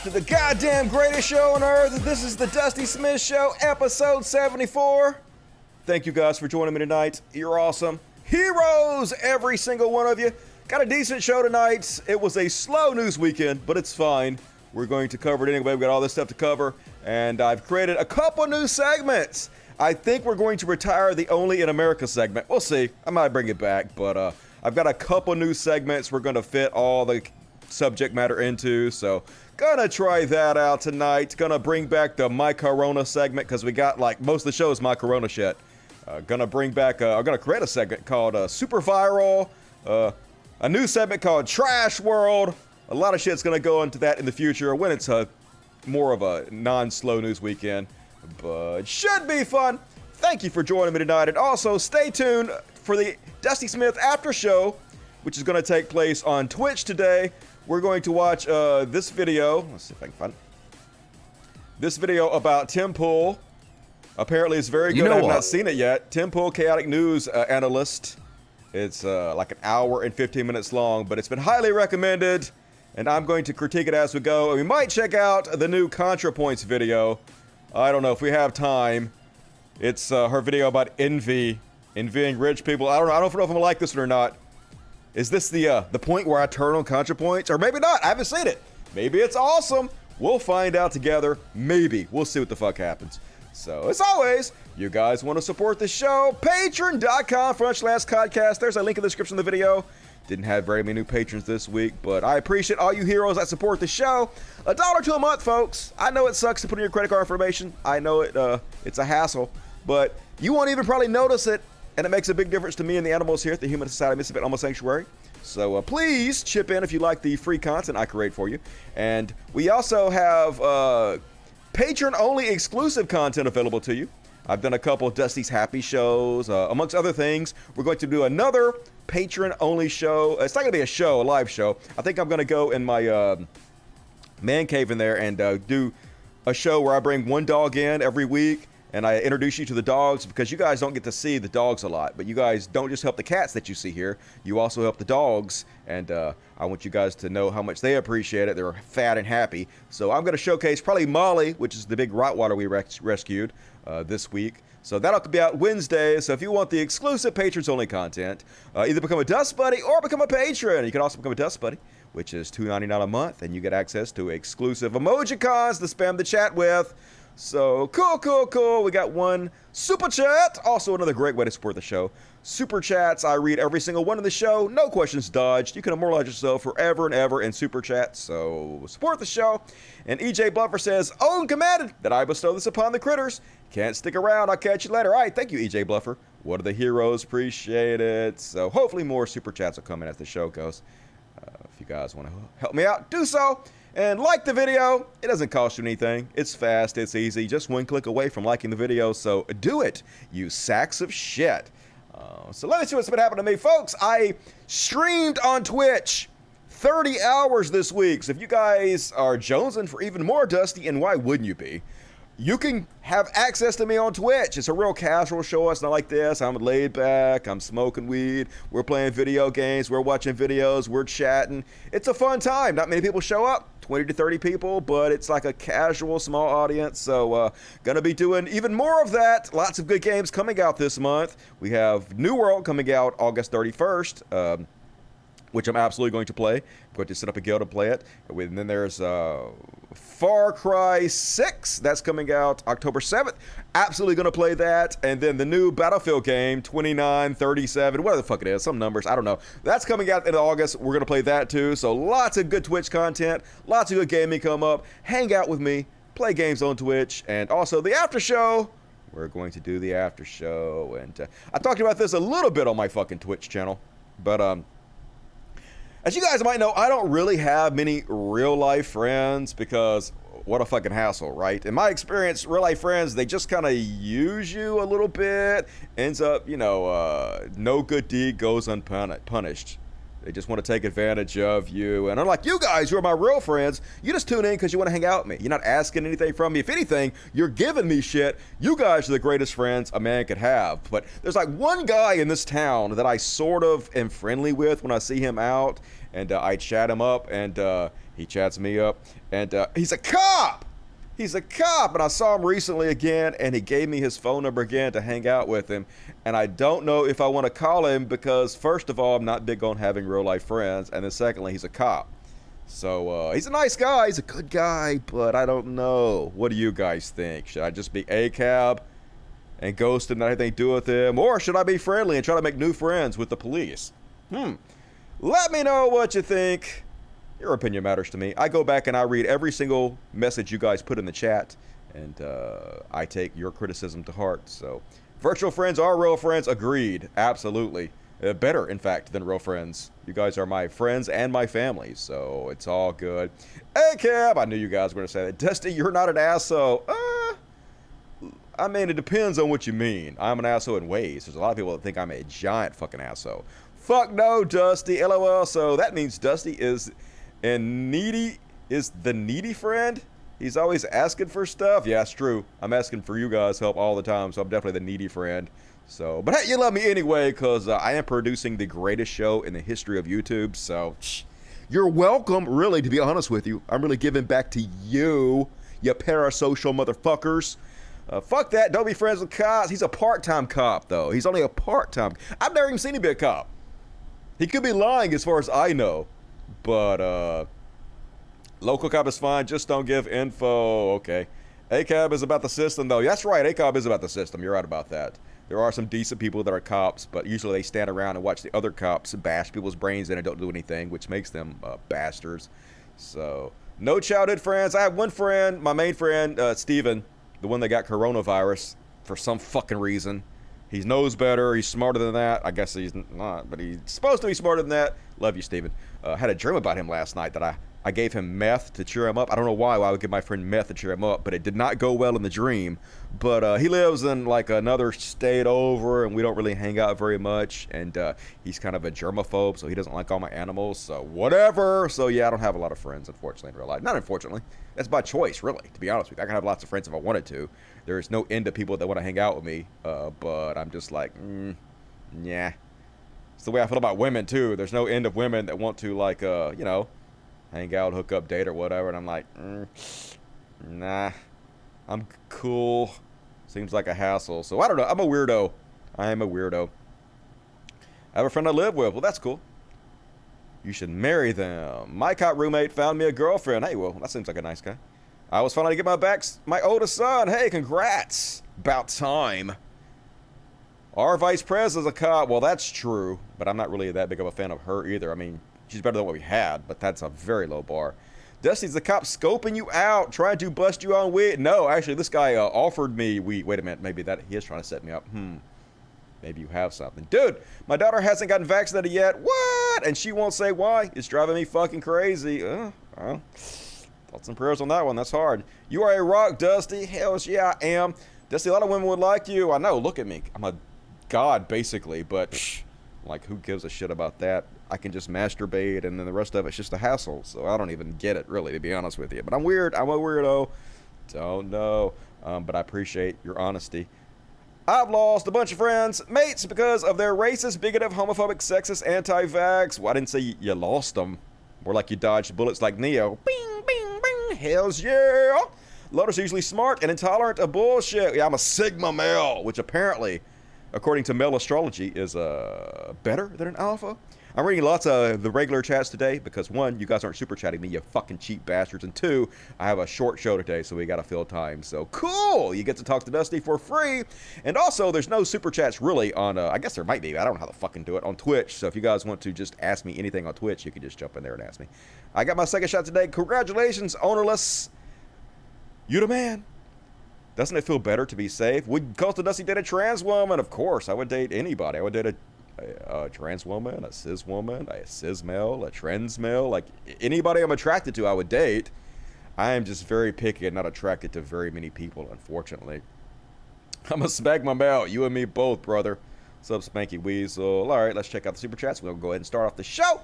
to the goddamn greatest show on earth. This is the Dusty Smith Show, episode 74. Thank you guys for joining me tonight. You're awesome. Heroes, every single one of you. Got a decent show tonight. It was a slow news weekend, but it's fine. We're going to cover it anyway. We've got all this stuff to cover, and I've created a couple new segments. I think we're going to retire the Only in America segment. We'll see. I might bring it back, but I've got a couple new segments we're going to fit all the subject matter into, so gonna try that out tonight. Gonna bring back the My Corona segment, because we got, like, most of the show is My Corona shit. Gonna bring back, I'm gonna create a segment called Super Viral, a new segment called Trash World. A lot of shit's gonna go into that in the future when it's more of a non-slow news weekend, but should be fun. Thank you for joining me tonight, and also stay tuned for the Dusty Smith After Show, which is gonna take place on Twitch today. We're going to watch this video. Let's see if I can find it. This video about Tim Pool. Apparently it's very good. I have not seen it yet. Tim Pool, chaotic news analyst. It's like an hour and 15 minutes long, but it's been highly recommended, and I'm going to critique it as we go. And we might check out the new ContraPoints video. I don't know if we have time. It's her video about envying rich people. I don't know if I'm gonna like this one or not. Is this the point where I turn on ContraPoints? Or maybe not. I haven't seen it. Maybe it's awesome. We'll find out together. Maybe. We'll see what the fuck happens. So, as always, you guys want to support the show, patreon.com/codcast. There's a link in the description of the video. Didn't have very many new patrons this week, but I appreciate all you heroes that support the show. $1 a month, folks. I know it sucks to put in your credit card information. I know it's a hassle, but you won't even probably notice it. And it makes a big difference to me and the animals here at the Human Society of Mississippi Animal Sanctuary. So please chip in if you like the free content I create for you. And we also have patron-only exclusive content available to you. I've done a couple of Dusty's Happy shows, amongst other things. We're going to do another patron-only show. It's not going to be a show, a live show. I think I'm going to go in my man cave in there and do a show where I bring one dog in every week. And I introduce you to the dogs, because you guys don't get to see the dogs a lot. But you guys don't just help the cats that you see here. You also help the dogs. And I want you guys to know how much they appreciate it. They're fat and happy. So I'm going to showcase probably Molly, which is the big Rottweiler we rescued this week. So that'll be out Wednesday. So if you want the exclusive patrons-only content, either become a Dust Buddy or become a patron. You can also become a Dust Buddy, which is $2.99 a month. And you get access to exclusive emojicons to spam the chat with. So, cool. We got one super chat. Also, another great way to support the show. Super chats, I read every single one of the show. No questions dodged. You can immortalize yourself forever and ever in super chats. So, support the show. And EJ Bluffer says, "Own commanded that I bestow this upon the critters. Can't stick around. I'll catch you later." All right, thank you, EJ Bluffer. What are the heroes? Appreciate it. So, hopefully more super chats will come in as the show goes. If you guys want to help me out, do so. And like the video. It doesn't cost you anything. It's fast, it's easy, just one click away from liking the video, so do it, you sacks of shit. So let me see what's been happening to me, folks. I streamed on Twitch 30 hours this week, so if you guys are jonesing for even more Dusty, and why wouldn't you be, you can have access to me on Twitch. It's a real casual show. It's not like this. I'm laid back. I'm smoking weed. We're playing video games. We're watching videos. We're chatting. It's a fun time. Not many people show up. 20 to 30 people, but it's like a casual, small audience. So, gonna be doing even more of that. Lots of good games coming out this month. We have New World coming out August 31st. Which I'm absolutely going to play. I'm going to set up a guild to play it. And then there's Far Cry 6. That's coming out October 7th. Absolutely going to play that. And then the new Battlefield game, 2937, whatever the fuck it is. Some numbers, I don't know. That's coming out in August. We're going to play that too. So lots of good Twitch content. Lots of good gaming come up. Hang out with me. Play games on Twitch. And also the after show. We're going to do the after show. And I talked about this a little bit on my fucking Twitch channel. But, as you guys might know, I don't really have many real-life friends because what a fucking hassle, right? In my experience, real-life friends, they just kind of use you a little bit. Ends up, no good deed goes unpunished. They just want to take advantage of you. And unlike you guys who are my real friends, you just tune in because you want to hang out with me. You're not asking anything from me. If anything, you're giving me shit. You guys are the greatest friends a man could have. But there's like one guy in this town that I sort of am friendly with when I see him out. and I chat him up, and he chats me up, and he's a cop. He's a cop, and I saw him recently again, and he gave me his phone number again to hang out with him, and I don't know if I want to call him because, first of all, I'm not big on having real-life friends, and then secondly, he's a cop. So, he's a nice guy, he's a good guy, but I don't know. What do you guys think? Should I just be a cab and ghost him, not have anything to do with him, or should I be friendly and try to make new friends with the police? Let me know what you think. Your opinion matters to me. I go back and I read every single message you guys put in the chat, and I take your criticism to heart. So, virtual friends are real friends. Agreed. Absolutely. Better, in fact, than real friends. You guys are my friends and my family, so it's all good. Hey, Cab, I knew you guys were going to say that. Dusty, you're not an asshole. I mean, it depends on what you mean. I'm an asshole in ways. There's a lot of people that think I'm a giant fucking asshole. Fuck no, Dusty. LOL. So that means Dusty is... And needy is the needy friend? He's always asking for stuff? Yeah, it's true. I'm asking for you guys' help all the time, so I'm definitely the needy friend. So, but hey, you love me anyway, because I am producing the greatest show in the history of YouTube, so you're welcome, really, to be honest with you. I'm really giving back to you, you parasocial motherfuckers. Fuck that, don't be friends with cops. He's a part-time cop, though. He's only a part-time. I've never even seen him be a cop. He could be lying as far as I know. But, local cop is fine, just don't give info. Okay. ACAB is about the system, though. That's right, ACAB is about the system. You're right about that. There are some decent people that are cops, but usually they stand around and watch the other cops bash people's brains in and don't do anything, which makes them bastards. So, no childhood friends. I have one friend, my main friend, Steven, the one that got coronavirus for some fucking reason. He knows better. He's smarter than that. I guess he's not, but he's supposed to be smarter than that. Love you, Steven. Had a dream about him last night that I gave him meth to cheer him up. I don't know why I would give my friend meth to cheer him up, but it did not go well in the dream. But he lives in like another state over, and we don't really hang out very much. And he's kind of a germaphobe, so he doesn't like all my animals. So whatever. So yeah, I don't have a lot of friends, unfortunately, in real life. Not unfortunately. That's by choice, really, to be honest with you. I can have lots of friends if I wanted to. There's no end to people that want to hang out with me. But I'm just like, yeah. It's the way I feel about women, too. There's no end of women that want to, like, you know, hang out, hook up, date, or whatever. And I'm like, nah, I'm cool. Seems like a hassle. So I don't know. I'm a weirdo. I am a weirdo. I have a friend I live with. Well, that's cool. You should marry them. My cop roommate found me a girlfriend. Hey, well, that seems like a nice guy. I was finally to get my oldest son. Hey, congrats. About time. Our vice president's a cop. Well, that's true, but I'm not really that big of a fan of her either. I mean, she's better than what we had, but that's a very low bar. Dusty's the cop scoping you out, trying to bust you on weed. No, actually, this guy offered me weed. Wait a minute, maybe that he is trying to set me up. Maybe you have something. Dude, my daughter hasn't gotten vaccinated yet. What? And she won't say why. It's driving me fucking crazy. Thoughts and prayers on that one. That's hard. You are a rock, Dusty. Hells yeah, I am. Dusty, a lot of women would like you. I know. Look at me. I'm a god, basically. But, like, who gives a shit about that? I can just masturbate, and then the rest of it's just a hassle. So I don't even get it, really, to be honest with you. But I'm weird. I'm a weirdo. Don't know. But I appreciate your honesty. I've lost a bunch of friends, mates, because of their racist, bigoted, homophobic, sexist, anti-vax. Well, I didn't say you lost them. More like you dodged bullets like Neo. Bing, bing, bing. Hells yeah. Loaders are usually smart and intolerant of bullshit. Yeah, I'm a Sigma male, which apparently, according to male astrology, is better than an alpha. I'm reading lots of the regular chats today because, one, you guys aren't super chatting me, you fucking cheap bastards, and two, I have a short show today, so we gotta fill time. So, cool! You get to talk to Dusty for free, and also, there's no super chats really on, I guess there might be, I don't know how to fucking do it, on Twitch, so if you guys want to just ask me anything on Twitch, you can just jump in there and ask me. I got my second shot today. Congratulations, ownerless. You the man. Doesn't it feel better to be safe? Would Coastal Dusty date a trans woman? Of course, I would date anybody. I would date a trans woman, a cis woman, a cis male, a trans male, like anybody I'm attracted to, I would date. I am just very picky and not attracted to very many people, unfortunately. I'm a Smegma male, you and me both, brother. What's up, Spanky Weasel? All right, let's check out the super chats. We'll go ahead and start off the show.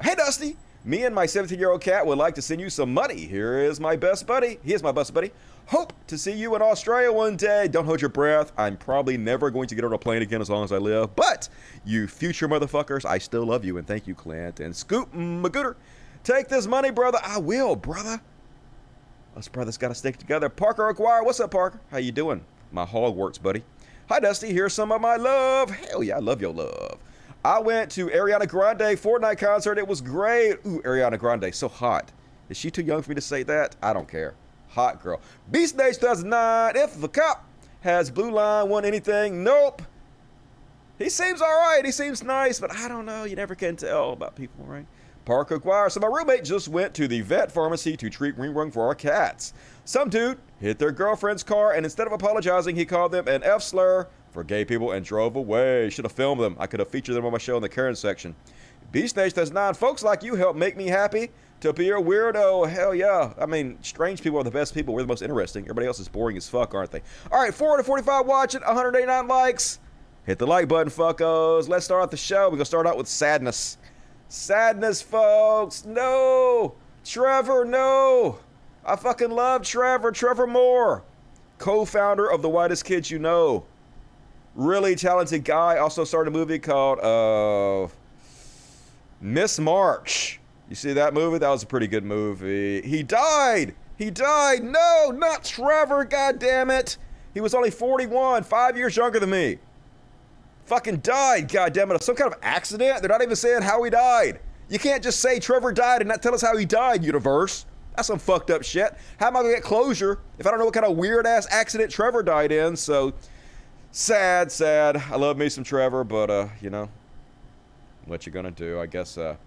Hey, Dusty. Me and my 17-year-old cat would like to send you some money. Here is my best buddy. He is my best buddy. Hope to see you in Australia one day. Don't hold your breath. I'm probably never going to get on a plane again as long as I live. But you future motherfuckers, I still love you. And thank you, Clint. And Scoop Magooter, take this money, brother. I will, brother. Us brothers got to stick together. Parker Aguirre, what's up, Parker? How you doing? My hog works, buddy. Hi, Dusty. Here's some of my love. Hell yeah, I love your love. I went to Ariana Grande Fortnite concert. It was great. Ooh, Ariana Grande, so hot. Is she too young for me to say that? I don't care. Hot girl. Beast Nation 2009. If the cop has blue line, won anything? Nope. He seems all right. He seems nice, but I don't know. You never can tell about people, right? Parker Aguirre. So my roommate just went to the vet pharmacy to treat ring for our cats. Some dude hit their girlfriend's car, and instead of apologizing, he called them an F-slur for gay people and drove away. Should have filmed them. I could have featured them on my show in the Karen section. Beast Nation 2009. Folks like you help make me happy. To be a weirdo, hell yeah. I mean, strange people are the best people. We're the most interesting. Everybody else is boring as fuck, aren't they? All right, 445 watching, 189 likes. Hit the like button, fuckos. Let's start out the show. We're going to start out with sadness. Sadness, folks. No. Trevor, no. I fucking love Trevor. Trevor Moore, co-founder of The Whitest Kids You Know. Really talented guy. Also started a movie called Miss March. You see that movie? That was a pretty good movie. He died. He died. No, not Trevor. God damn it. He was only 41, 5 years younger than me. Fucking died. God damn it. Some kind of accident. They're not even saying how he died. You can't just say Trevor died and not tell us how he died, universe. That's some fucked up shit. How am I gonna get closure if I don't know what kind of weird ass accident Trevor died in? So sad, sad. I love me some Trevor, but you know, what you gonna do? I guess I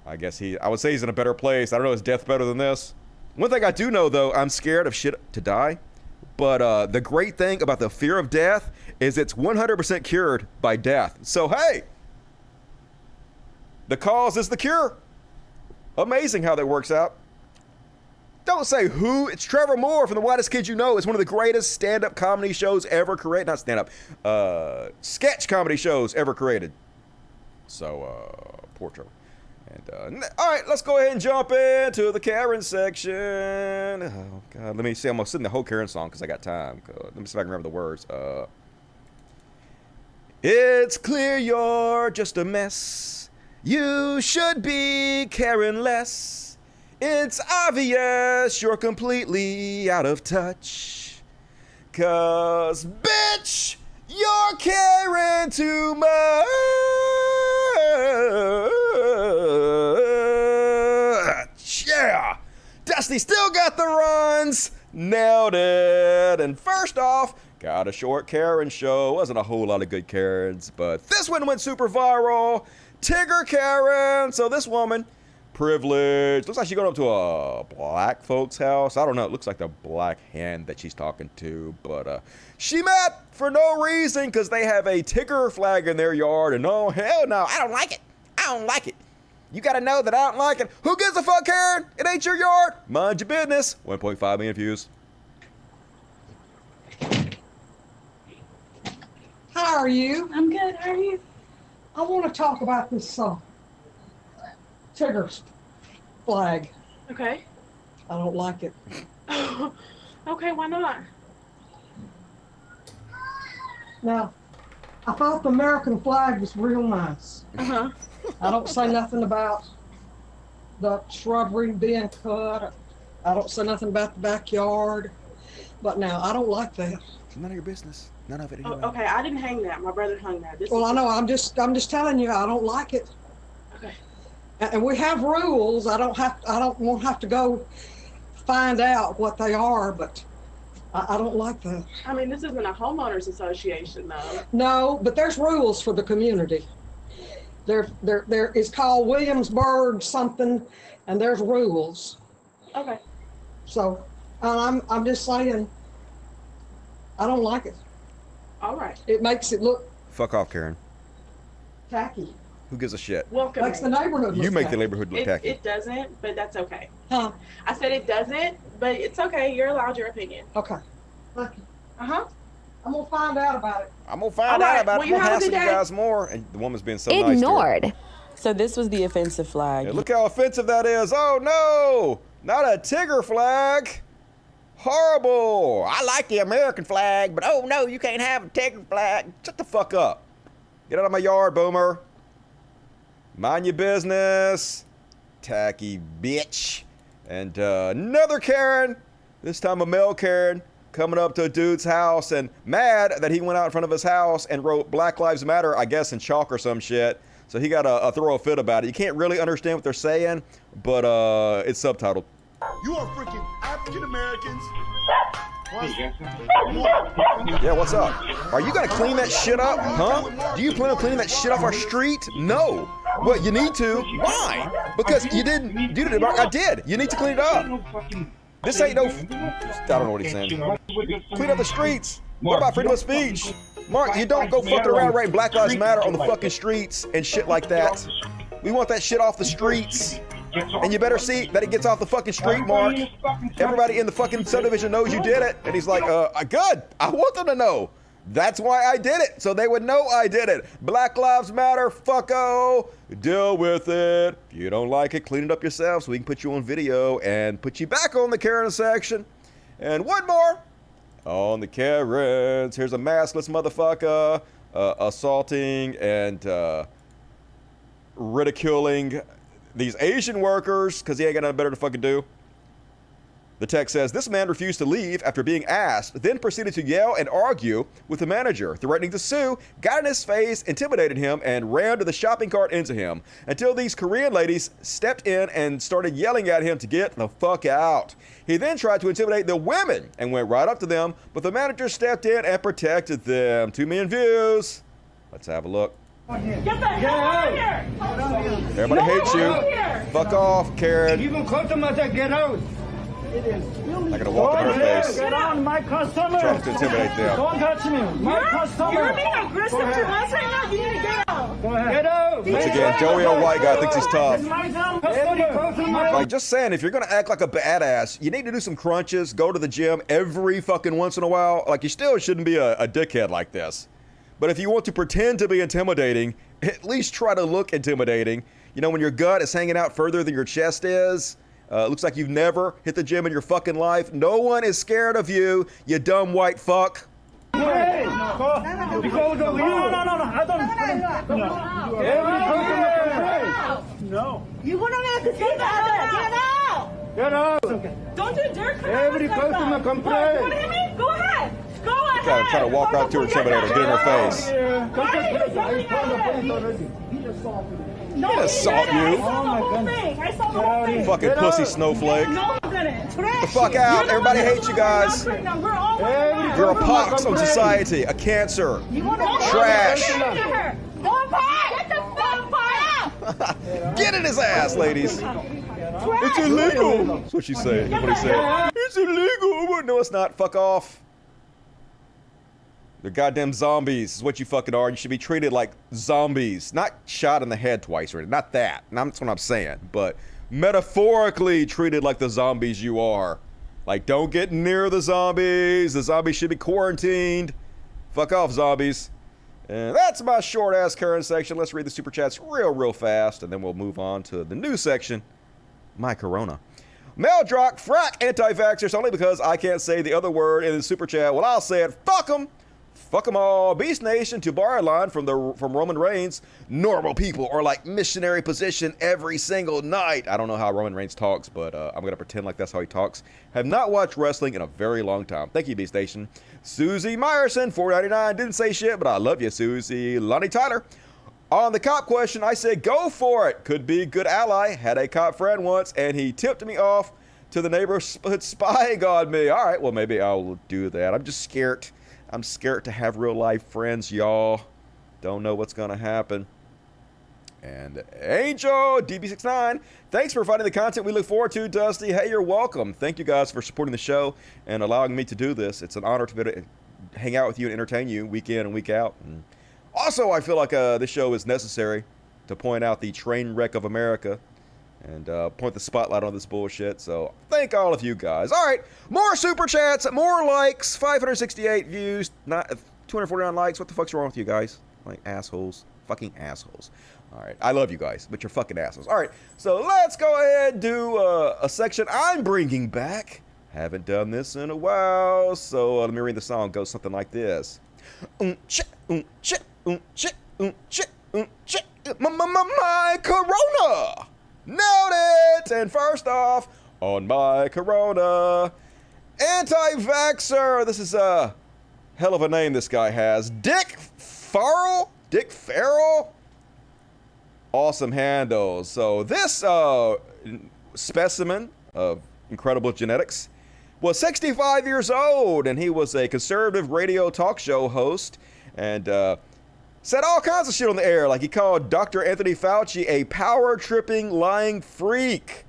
would say he's in a better place. I don't know, is death better than this? One thing I do know, though, I'm scared of shit to die. But the great thing about the fear of death is it's 100% cured by death. So, hey, the cause is the cure. Amazing how that works out. Don't say who. It's Trevor Moore from The Whitest Kids You Know. It's one of the greatest stand-up comedy shows ever created. Not stand-up. Sketch comedy shows ever created. So, poor Trevor. And, all right, let's go ahead and jump into the Karen section. Oh, God. Let me see. I'm going to sing the whole Karen song because I got time. Let me see if I can remember the words. It's clear you're just a mess. You should be caring less. It's obvious you're completely out of touch. 'Cause, bitch, you're caring too much. Yeah! Dusty still got the runs. Nailed it. And first off, got a short Karen show. Wasn't a whole lot of good Karens, but this one went super viral. Tigger Karen. So this woman, privileged. Looks like she's going up to a black folks' house. I don't know. It looks like the black hen that she's talking to. But she met for no reason because they have a Tigger flag in their yard. And oh, hell no. I don't like it. I don't like it. You got to know that I don't like it. Who gives a fuck, Karen? It ain't your yard. Mind your business. 1.5 million views. How are you? I'm good. How are you? I want to talk about this Tigger flag. Okay. I don't like it. Okay, why not? Now, I thought the American flag was real nice. Uh-huh. I don't say nothing about the shrubbery being cut. I don't say nothing about the backyard. But now, I don't like that. None of your business. None of it. Oh, okay, I didn't hang that. My brother hung that. Well, I know. I'm just telling you, I don't like it. Okay. And we have rules. I won't have to go find out what they are, but I don't like that. I mean, this isn't a homeowners association, though. No, but there's rules for the community. There is called Williamsburg something, and there's rules. Okay. So, I'm just saying, I don't like it. All right. It makes it look Fuck off, Karen. tacky. Who gives a shit? Welcome. Makes the neighborhood look You make the tacky. neighborhood look tacky. It doesn't, but that's okay. Huh? I said it doesn't, but it's okay. You're allowed your opinion. Okay. Thank you. Uh-huh. I'm gonna find out about it. I'm gonna find All right. out about Well, it. you We'll have a hassle good you day. guys more. And the woman's being so nice to her. Ignored. So this was the offensive flag. Yeah, look how offensive that is. Oh no! Not a Tigger flag. Horrible. I like the American flag, but oh no, you can't have a Tigger flag. Shut the fuck up. Get out of my yard, boomer. Mind your business. Tacky bitch. And another Karen. This time a male Karen coming up to a dude's house and mad that he went out in front of his house and wrote Black Lives Matter, I guess, in chalk or some shit. So he got to throw a fit about it. You can't really understand what they're saying, but it's subtitled. You are freaking African Americans. Yeah, what's up? Are you gonna clean that shit up, huh? Do you plan on cleaning that shit off our street? No. Well, you need to. Why? Because you didn't do it. I did. You need to clean it up. This ain't no. I don't know what he's saying. Clean up the streets. What about freedom of speech? Mark, you don't go fucking around writing Black Lives Matter on the fucking streets and shit like that. We want that shit off the streets. And you better see that it gets off the fucking street, Mark. Everybody in the fucking subdivision knows you did it. And he's like, good. I want them to know. That's why I did it. So they would know I did it. Black Lives Matter, fucko. Deal with it. If you don't like it, clean it up yourself so we can put you on video and put you back on the Karen section. And one more on the Karens. Here's a maskless motherfucker assaulting and ridiculing these Asian workers because he ain't got nothing better to fucking do. The text says, this man refused to leave after being asked, then proceeded to yell and argue with the manager, threatening to sue, got in his face, intimidated him, and rammed the shopping cart into him until these Korean ladies stepped in and started yelling at him to get the fuck out. He then tried to intimidate the women and went right up to them, but the manager stepped in and protected them. 2 million views. Let's have a look. Get the hell out of here! Everybody hates you. Fuck off, Karen. Even customer said get out. I'm not gonna walk in her face. Get on my customer. Trying to intimidate them. Don't touch me. My customer. You're being aggressive to us right now. You need to get out. Go ahead. Get out. Once again, Joey old white guy thinks he's tough. Every customer. Like, just saying, if you're gonna act like a badass, you need to do some crunches, go to the gym every fucking once in a while. Like, you still shouldn't be a dickhead like this. But if you want to pretend to be intimidating, at least try to look intimidating. You know, when your gut is hanging out further than your chest is. Looks like you've never hit the gym in your fucking life. No one is scared of you, you dumb white fuck. Hey, because of you. No, I don't. Every customer complains. No. You wouldn't have to say that. Get out. Get out. Don't you dare come Every out. customer You complains. want to hit me? Go ahead. Go ahead. Trying to walk right to her, intimidate her, get in her face. Why are you yelling at me? No, He didn't assault you. I saw the whole thing. I saw the whole thing. Fucking pussy snowflake. No, you didn't. Get the fuck out. Everybody hates you guys. We're all right You're a pox on society, a cancer. Trash. Go back. Get the fuck out. Get in his ass, ladies. It's illegal. That's what she said. That's what he said. It's illegal. No, it's not. Fuck off. They're goddamn zombies is what you fucking are. You should be treated like zombies. Not shot in the head twice, or not that. That's what I'm saying. But metaphorically treated like the zombies you are. Like, don't get near the zombies. The zombies should be quarantined. Fuck off, zombies. And that's my short-ass current section. Let's read the super chats real fast, and then we'll move on to the news section. My corona. Meldrock, frack anti-vaxxers only because I can't say the other word in the super chat. Well, I'll say it. Fuck them. Fuck them all. Beast Nation to borrow a line from Roman Reigns. Normal people are like missionary position every single night. I don't know how Roman Reigns talks, but I'm going to pretend like that's how he talks. Have not watched wrestling in a very long time. Thank you, Beast Nation. Susie Meyerson, $4.99. Didn't say shit, but I love you, Susie. Lonnie Tyler. On the cop question, I said go for it. Could be good ally. Had a cop friend once, and he tipped me off to the neighborhood spying on me. All right, well, maybe I'll do that. I'm just scared. I'm scared to have real life friends, y'all. Don't know what's going to happen. And Angel, DB69, thanks for finding the content we look forward to, Dusty. Hey, you're welcome. Thank you guys for supporting the show and allowing me to do this. It's an honor to be able to hang out with you and entertain you week in and week out. And also, I feel like this show is necessary to point out the train wreck of America and point the spotlight on this bullshit. So thank all of you guys. All right, more super chats, more likes, 568 views, 249 likes. What the fuck's wrong with you guys? Like assholes, fucking assholes. All right, I love you guys, but you're fucking assholes. All right, so let's go ahead and do a section I'm bringing back. Haven't done this in a while, so let me read the song. It goes something like this. My corona! Nailed it! And first off, on my corona, anti-vaxxer. This is a hell of a name this guy has. Dick Farrell? Dick Farrell? Awesome handle. So this specimen of incredible genetics was 65 years old, and he was a conservative radio talk show host, and said all kinds of shit on the air, like he called Dr. Anthony Fauci a power-tripping, lying freak.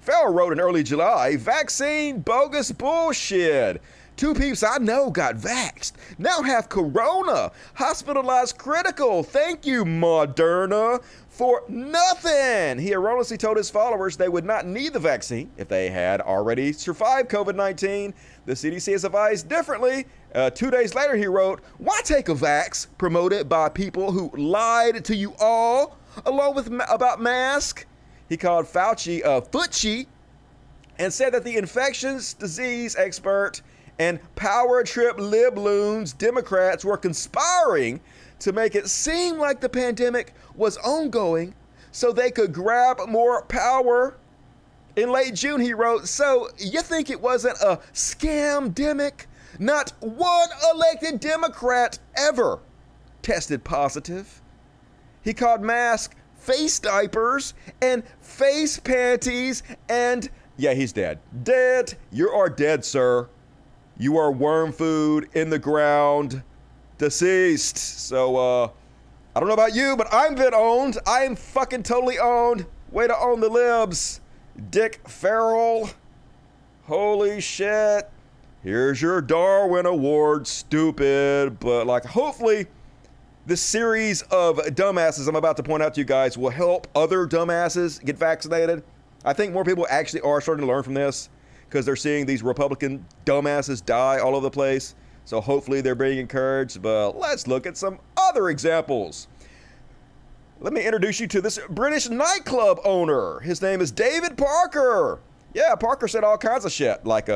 Farrell wrote in early July, vaccine bogus bullshit. 2 peeps I know got vaxxed, now have corona, hospitalized critical. Thank you, Moderna, for nothing. He erroneously told his followers they would not need the vaccine if they had already survived COVID-19. The CDC has advised differently. 2 days later, he wrote, why take a vax promoted by people who lied to you all, along with about mask? He called Fauci a footchi and said that the infectious disease expert and power trip libloons Democrats were conspiring to make it seem like the pandemic was ongoing so they could grab more power. In late June, he wrote, so you think it wasn't a scam-demic? Not one elected Democrat ever tested positive. He called masks face diapers and face panties and, yeah, he's dead. Dead. You are dead, sir. You are worm food in the ground, deceased. So, I don't know about you, but I'm been owned. I am fucking totally owned. Way to own the libs, Dick Farrell. Holy shit. Here's your Darwin Award, stupid. But, like, hopefully this series of dumbasses I'm about to point out to you guys will help other dumbasses get vaccinated. I think more people actually are starting to learn from this because they're seeing these Republican dumbasses die all over the place. So hopefully they're being encouraged. But let's look at some other examples. Let me introduce you to this British nightclub owner. His name is David Parker. Yeah, Parker said all kinds of shit. Like,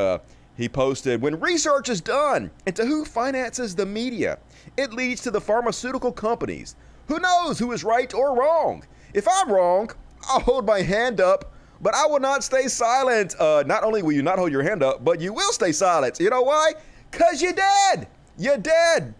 he posted, when research is done into who finances the media, it leads to the pharmaceutical companies. Who knows who is right or wrong? If I'm wrong, I'll hold my hand up, but I will not stay silent. Not only will you not hold your hand up, but you will stay silent. You know why? Because you're dead. You're dead.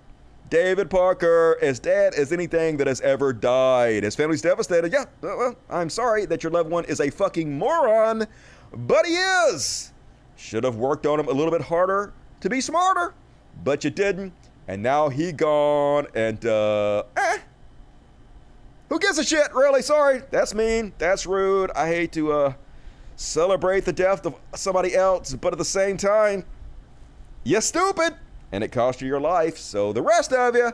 David Parker is dead as anything that has ever died. His family's devastated. Yeah, well, I'm sorry that your loved one is a fucking moron, but he is. Should have worked on him a little bit harder to be smarter, but you didn't. And now he gone, and who gives a shit, really? Sorry, that's mean, that's rude. I hate to celebrate the death of somebody else, but at the same time, you're stupid, and it cost you your life. So the rest of you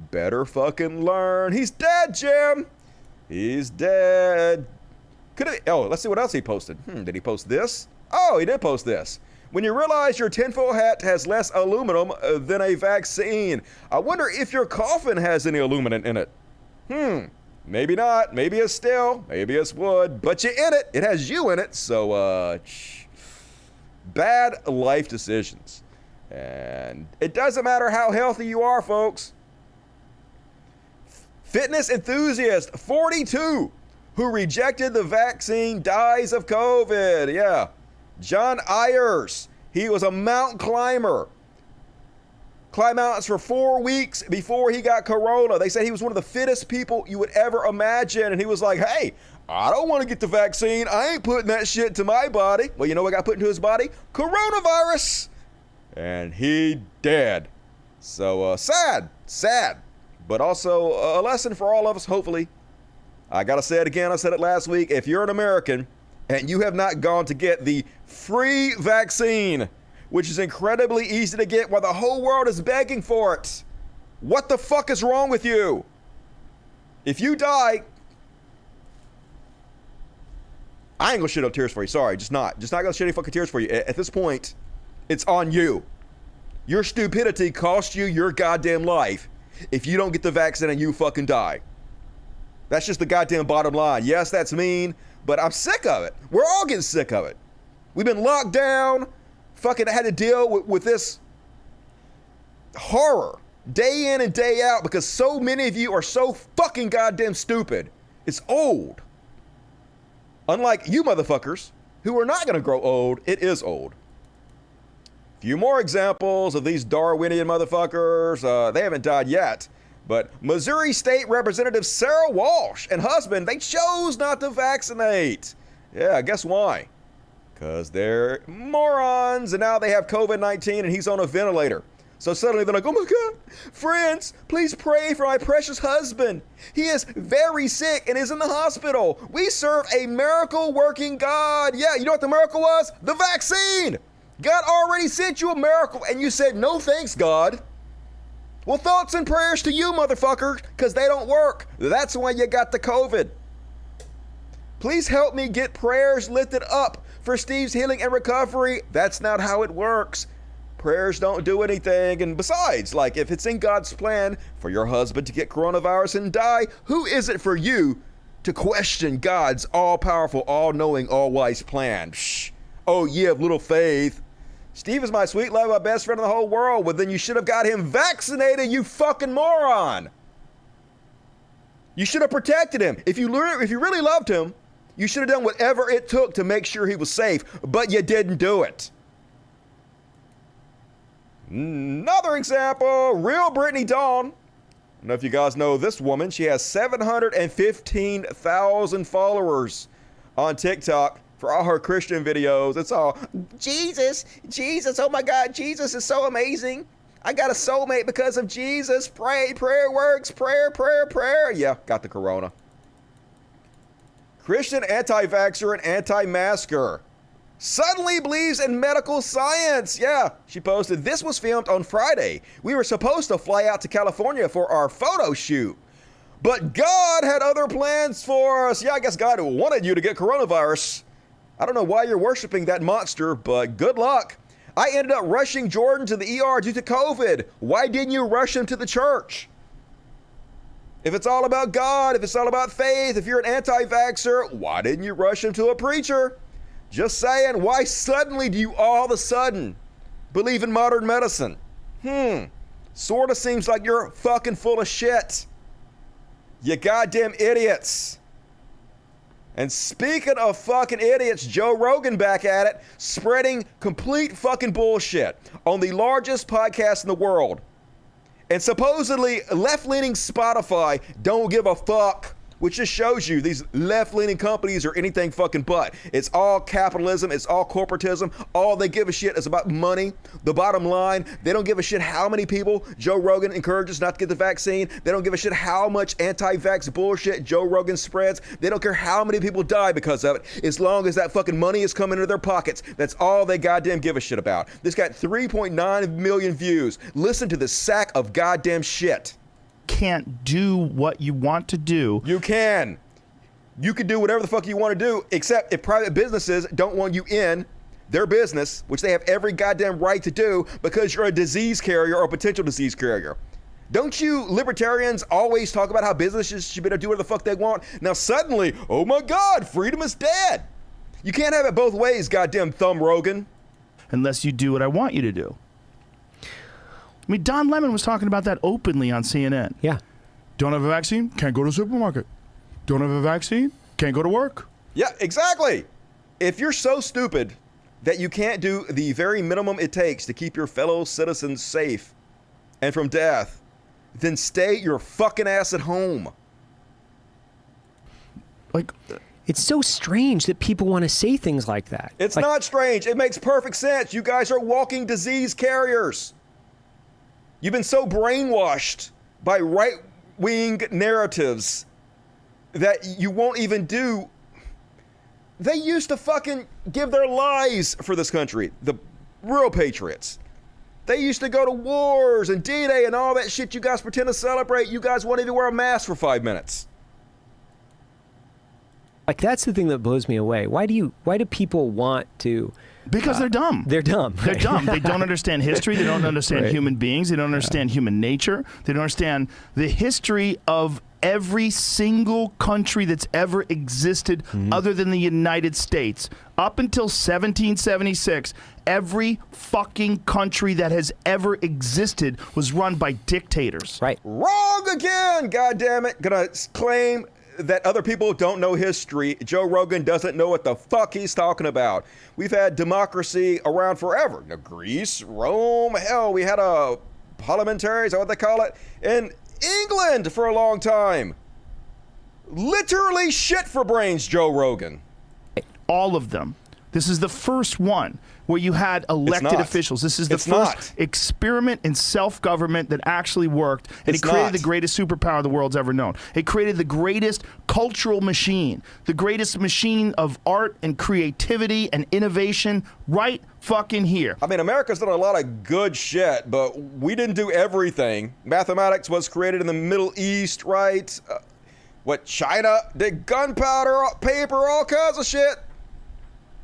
better fucking learn. He's dead, Jim. He's dead. Let's see what else he posted. Did he post this? Oh, he did post this. When you realize your tinfoil hat has less aluminum than a vaccine, I wonder if your coffin has any aluminum in it. Maybe not. Maybe it's steel. Maybe it's wood. But you're in it. It has you in it. So, bad life decisions. And it doesn't matter how healthy you are, folks. Fitness enthusiast 42 who rejected the vaccine dies of COVID. Yeah. John Ayers, he was a mountain climber. Climbed mountains for 4 weeks before he got corona. They said he was one of the fittest people you would ever imagine. And he was like, hey, I don't want to get the vaccine. I ain't putting that shit to my body. Well, you know what got put into his body? Coronavirus. And he dead. So sad. But also a lesson for all of us, hopefully. I got to say it again. I said it last week. If you're an American and you have not gone to get the free vaccine, which is incredibly easy to get while the whole world is begging for it, what the fuck is wrong with you? If you die, I ain't gonna shed no tears for you. Sorry, just not gonna shed any fucking tears for you. At this point, it's on you. Your stupidity cost you your goddamn life if you don't get the vaccine and you fucking die. That's just the goddamn bottom line. Yes, that's mean, but I'm sick of it. We're all getting sick of it. We've been locked down fucking had to deal with this horror day in and day out because so many of you are so fucking goddamn stupid. It's old. Unlike you motherfuckers who are not going to grow old, it is old. Few more examples of these Darwinian motherfuckers. They haven't died yet. But Missouri State Representative Sarah Walsh and husband, they chose not to vaccinate. Yeah, guess why? Because they're morons and now they have COVID-19 and he's on a ventilator. So suddenly they're like, oh my God, friends, please pray for my precious husband. He is very sick and is in the hospital. We serve a miracle working God. Yeah, you know what the miracle was? The vaccine. God already sent you a miracle and you said, no thanks, God. Well, thoughts and prayers to you, motherfuckers, because they don't work. That's why you got the COVID. Please help me get prayers lifted up for Steve's healing and recovery. That's not how it works. Prayers don't do anything. And besides, like, if it's in God's plan for your husband to get coronavirus and die, who is it for you to question God's all-powerful, all-knowing, all-wise plan? Shh. Oh, you have little faith. Steve is my sweet love, my best friend in the whole world. Well, then you should have got him vaccinated, you fucking moron. You should have protected him. If you really loved him, you should have done whatever it took to make sure he was safe, but you didn't do it. Another example, real Brittany Dawn. I don't know if you guys know this woman. She has 715,000 followers on TikTok. For all her Christian videos, it's all, Jesus, oh my God, Jesus is so amazing. I got a soulmate because of Jesus. Pray, prayer works, prayer. Yeah, got the corona. Christian anti-vaxxer and anti-masker suddenly believes in medical science. Yeah, she posted, this was filmed on Friday. We were supposed to fly out to California for our photo shoot, but God had other plans for us. Yeah, I guess God wanted you to get coronavirus. I don't know why you're worshiping that monster, but good luck. I ended up rushing Jordan to the ER due to COVID. Why didn't you rush him to the church? If it's all about God, if it's all about faith, if you're an anti-vaxxer, why didn't you rush him to a preacher? Just saying, why suddenly do you all of a sudden believe in modern medicine? Sort of seems like you're fucking full of shit. You goddamn idiots. And speaking of fucking idiots, Joe Rogan back at it, spreading complete fucking bullshit on the largest podcast in the world. And supposedly left-leaning Spotify don't give a fuck, which just shows you these left-leaning companies are anything fucking but. It's all capitalism. It's all corporatism. All they give a shit is about money. The bottom line, they don't give a shit how many people Joe Rogan encourages not to get the vaccine. They don't give a shit how much anti-vax bullshit Joe Rogan spreads. They don't care how many people die because of it, as long as that fucking money is coming into their pockets. That's all they goddamn give a shit about. This got 3.9 million views. Listen to this sack of goddamn shit. Can't do what you want to do. You can. You can do whatever the fuck you want to do, except if private businesses don't want you in their business, which they have every goddamn right to do because you're a disease carrier or a potential disease carrier. Don't you libertarians always talk about how businesses should be able to do whatever the fuck they want? Now suddenly, oh my God, freedom is dead. You can't have it both ways, goddamn thumb Rogan. Unless you do what I want you to do. I mean, Don Lemon was talking about that openly on CNN. Yeah. Don't have a vaccine? Can't go to the supermarket. Don't have a vaccine? Can't go to work. Yeah, exactly. If you're so stupid that you can't do the very minimum it takes to keep your fellow citizens safe and from death, then stay your fucking ass at home. Like, it's so strange that people want to say things like that. It's like, not strange. It makes perfect sense. You guys are walking disease carriers. You've been so brainwashed by right-wing narratives that you won't even do. They used to fucking give their lives for this country, the real patriots. They used to go to wars and D-Day and all that shit you guys pretend to celebrate. You guys won't even wear a mask for 5 minutes. Like, that's the thing that blows me away. Why do people want to... Because they're dumb. They're dumb. They're dumb. They don't understand history. They don't understand human beings. They don't understand human nature. They don't understand the history of every single country that's ever existed other than the United States. Up until 1776, every fucking country that has ever existed was run by dictators. Right. Wrong again, goddammit. Gonna claim that other people don't know history. Joe Rogan doesn't know what the fuck he's talking about. We've had democracy around forever. Now, Greece, Rome, hell, we had a parliamentaries, is that what they call it? In England for a long time. Literally shit for brains, Joe Rogan. All of them. This is the first one where you had elected officials. This is the first experiment in self-government that actually worked, and it created the greatest superpower the world's ever known. It created the greatest cultural machine, the greatest machine of art and creativity and innovation right fucking here. I mean, America's done a lot of good shit, but we didn't do everything. Mathematics was created in the Middle East, right? China did gunpowder, paper, all kinds of shit.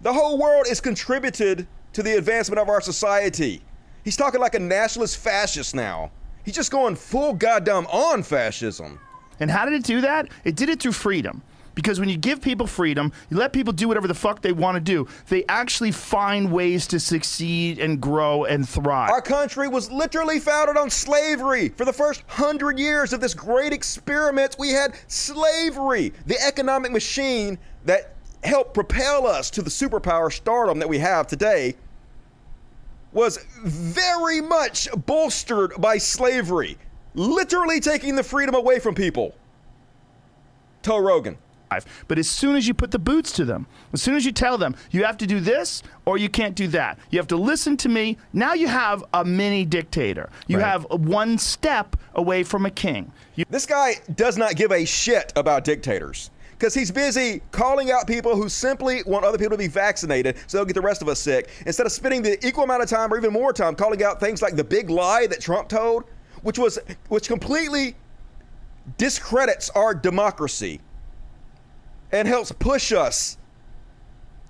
The whole world is contributed to the advancement of our society. He's talking like a nationalist fascist now. He's just going full goddamn on fascism. And how did it do that? It did it through freedom. Because when you give people freedom, you let people do whatever the fuck they want to do, they actually find ways to succeed and grow and thrive. Our country was literally founded on slavery. For the first 100 years of this great experiment, we had slavery, the economic machine that helped propel us to the superpower stardom that we have today was very much bolstered by slavery, literally taking the freedom away from people. Tell Rogan. But as soon as you put the boots to them, as soon as you tell them, you have to do this or you can't do that, you have to listen to me, now you have a mini dictator. You have one step away from a king. This guy does not give a shit about dictators, because he's busy calling out people who simply want other people to be vaccinated so they'll get the rest of us sick, instead of spending the equal amount of time or even more time calling out things like the big lie that Trump told, which completely discredits our democracy and helps push us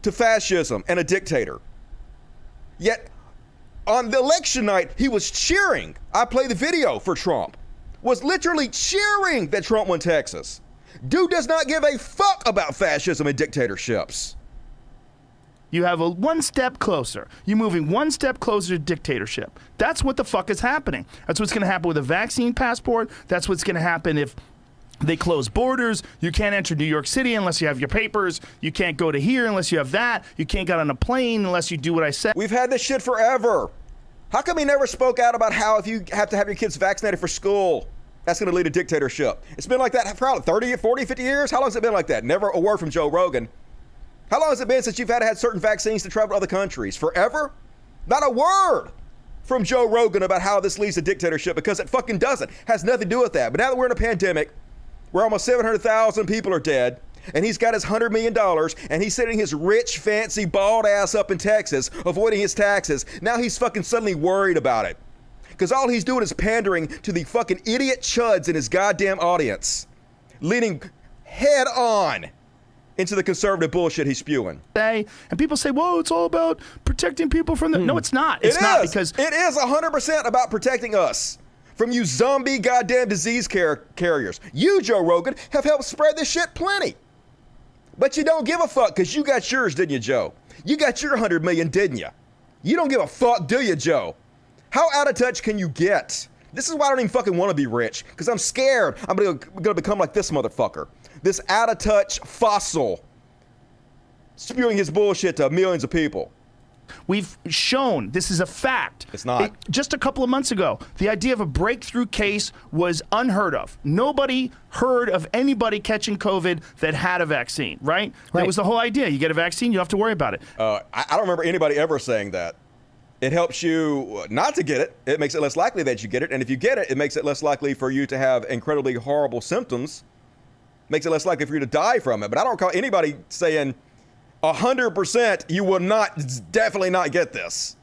to fascism and a dictator. Yet on the election night, he was cheering. I played the video for Trump. Was literally cheering that Trump won Texas. Dude does not give a fuck about fascism and dictatorships. You have a one step closer. You're moving one step closer to dictatorship. That's what the fuck is happening. That's what's going to happen with a vaccine passport. That's what's going to happen if they close borders. You can't enter New York City unless you have your papers. You can't go to here unless you have that. You can't get on a plane unless you do what I said. We've had this shit forever. How come he never spoke out about how if you have to have your kids vaccinated for school, that's going to lead to dictatorship? It's been like that for probably 30, 40, 50 years. How long has it been like that? Never a word from Joe Rogan. How long has it been since you've had to have certain vaccines to travel to other countries? Forever? Not a word from Joe Rogan about how this leads to dictatorship, because it fucking doesn't. Has nothing to do with that. But now that we're in a pandemic, where almost 700,000 people are dead, and he's got his $100 million, and he's sitting his rich, fancy, bald ass up in Texas, avoiding his taxes, now he's fucking suddenly worried about it. Because all he's doing is pandering to the fucking idiot chuds in his goddamn audience, leaning head on into the conservative bullshit he's spewing. And people say, whoa, it's all about protecting people from the... No, it's not. It's not, because... It is 100% about protecting us from you zombie goddamn disease carriers. You, Joe Rogan, have helped spread this shit plenty. But you don't give a fuck, because you got yours, didn't you, Joe? You got your 100 million, didn't you? You don't give a fuck, do you, Joe? How out of touch can you get? This is why I don't even fucking want to be rich, because I'm scared I'm gonna become like this motherfucker. This out of touch fossil spewing his bullshit to millions of people. We've shown this is a fact. It's not. Just a couple of months ago, the idea of a breakthrough case was unheard of. Nobody heard of anybody catching COVID that had a vaccine, right? That was the whole idea. You get a vaccine, you don't have to worry about it. I don't remember anybody ever saying that. It helps you not to get it. It makes it less likely that you get it. And if you get it, it makes it less likely for you to have incredibly horrible symptoms. Makes it less likely for you to die from it. But I don't recall anybody saying 100% you will definitely not get this.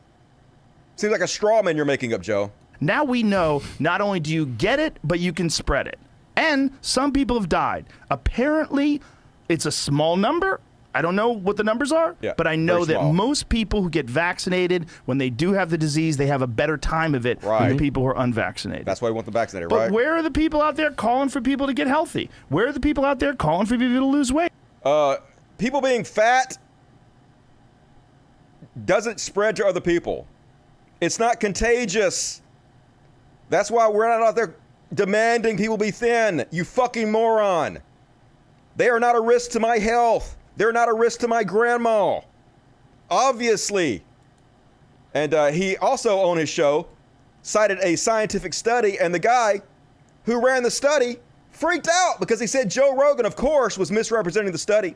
Seems like a straw man you're making up, Joe. Now we know not only do you get it, but you can spread it. And some people have died. Apparently, it's a small number. I don't know what the numbers are, but I know that most people who get vaccinated, when they do have the disease, they have a better time of it than the people who are unvaccinated. That's why we want them vaccinated, but where are the people out there calling for people to get healthy? Where are the people out there calling for people to lose weight? People being fat doesn't spread to other people. It's not contagious. That's why we're not out there demanding people be thin. You fucking moron. They are not a risk to my health. They're not a risk to my grandma. Obviously. And he also, on his show, cited a scientific study, and the guy who ran the study freaked out because he said Joe Rogan, of course, was misrepresenting the study.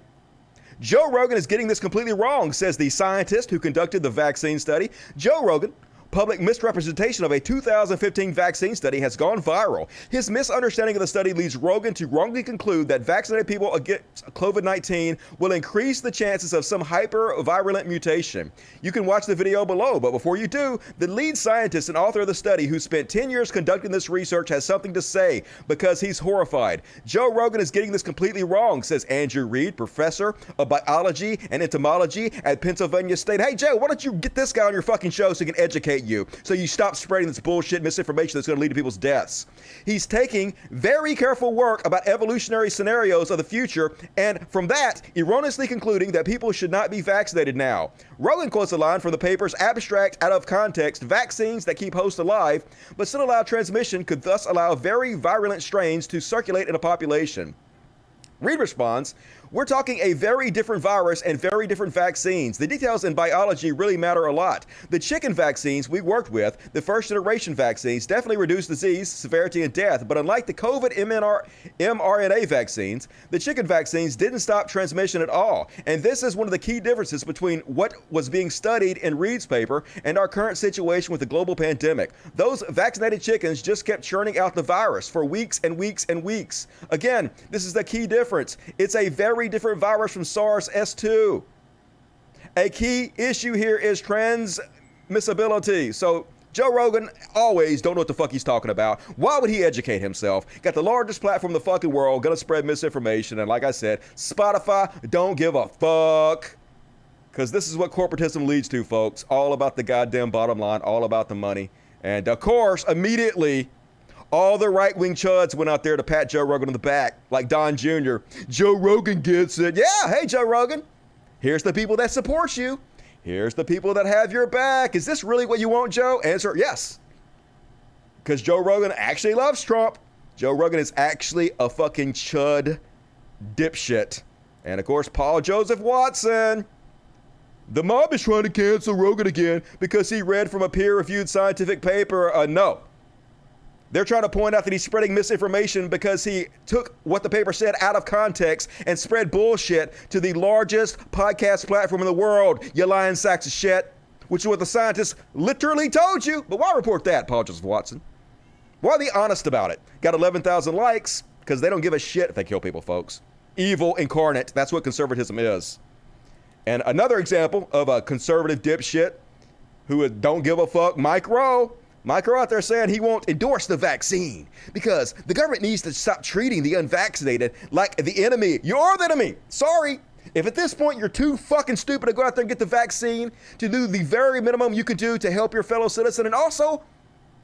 Joe Rogan is getting this completely wrong, says the scientist who conducted the vaccine study. Joe Rogan, public misrepresentation of a 2015 vaccine study has gone viral. His misunderstanding of the study leads Rogan to wrongly conclude that vaccinated people against COVID-19 will increase the chances of some hyper-virulent mutation. You can watch the video below, but before you do, the lead scientist and author of the study, who spent 10 years conducting this research, has something to say because he's horrified. Joe Rogan is getting this completely wrong, says Andrew Reed, professor of biology and entomology at Pennsylvania State. Hey, Joe, why don't you get this guy on your fucking show so he can educate you, so you stop spreading this bullshit misinformation that's going to lead to people's deaths. He's taking very careful work about evolutionary scenarios of the future, and from that, erroneously concluding that people should not be vaccinated now. Rogan quotes a line from the paper's abstract, out of context, vaccines that keep hosts alive, but still allow transmission could thus allow very virulent strains to circulate in a population. Reed responds, we're talking a very different virus and very different vaccines. The details in biology really matter a lot. The chicken vaccines we worked with, the first generation vaccines, definitely reduce disease, severity, and death. But unlike the COVID mRNA vaccines, the chicken vaccines didn't stop transmission at all. And this is one of the key differences between what was being studied in Reed's paper and our current situation with the global pandemic. Those vaccinated chickens just kept churning out the virus for weeks and weeks and weeks. Again, this is the key difference. It's a very different virus from SARS-S2. A key issue here is transmissibility. So Joe Rogan always don't know what the fuck he's talking about. Why would he educate himself? Got the largest platform in the fucking world, gonna spread misinformation. And like I said, Spotify don't give a fuck. Because this is what corporatism leads to, folks. All about the goddamn bottom line, all about the money. And of course, immediately, all the right-wing chuds went out there to pat Joe Rogan on the back, like Don Jr. Joe Rogan gets it. Yeah, hey, Joe Rogan. Here's the people that support you. Here's the people that have your back. Is this really what you want, Joe? Answer, yes. Because Joe Rogan actually loves Trump. Joe Rogan is actually a fucking chud dipshit. And, of course, Paul Joseph Watson. The mob is trying to cancel Rogan again because he read from a peer-reviewed scientific paper. No. They're trying to point out that he's spreading misinformation because he took what the paper said out of context and spread bullshit to the largest podcast platform in the world, you lying sacks of shit, which is what the scientists literally told you. But why report that, Paul Joseph Watson? Why be honest about it? Got 11,000 likes because they don't give a shit if they kill people, folks. Evil incarnate. That's what conservatism is. And another example of a conservative dipshit who don't give a fuck, Mike Rowe. Mike Rowe out there saying he won't endorse the vaccine because the government needs to stop treating the unvaccinated like the enemy. You're the enemy. Sorry. If at this point you're too fucking stupid to go out there and get the vaccine, to do the very minimum you can do to help your fellow citizen and also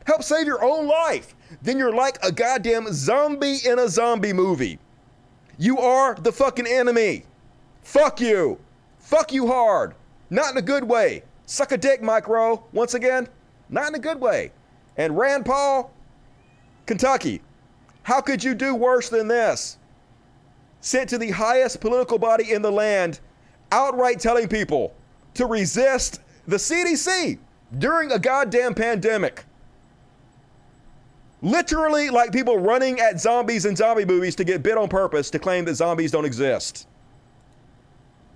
help save your own life, then you're like a goddamn zombie in a zombie movie. You are the fucking enemy. Fuck you. Fuck you hard. Not in a good way. Suck a dick, Mike Rowe. Once again, not in a good way. And Rand Paul, Kentucky, how could you do worse than this? Sent to the highest political body in the land, outright telling people to resist the CDC during a goddamn pandemic. Literally like people running at zombies in zombie movies to get bit on purpose to claim that zombies don't exist.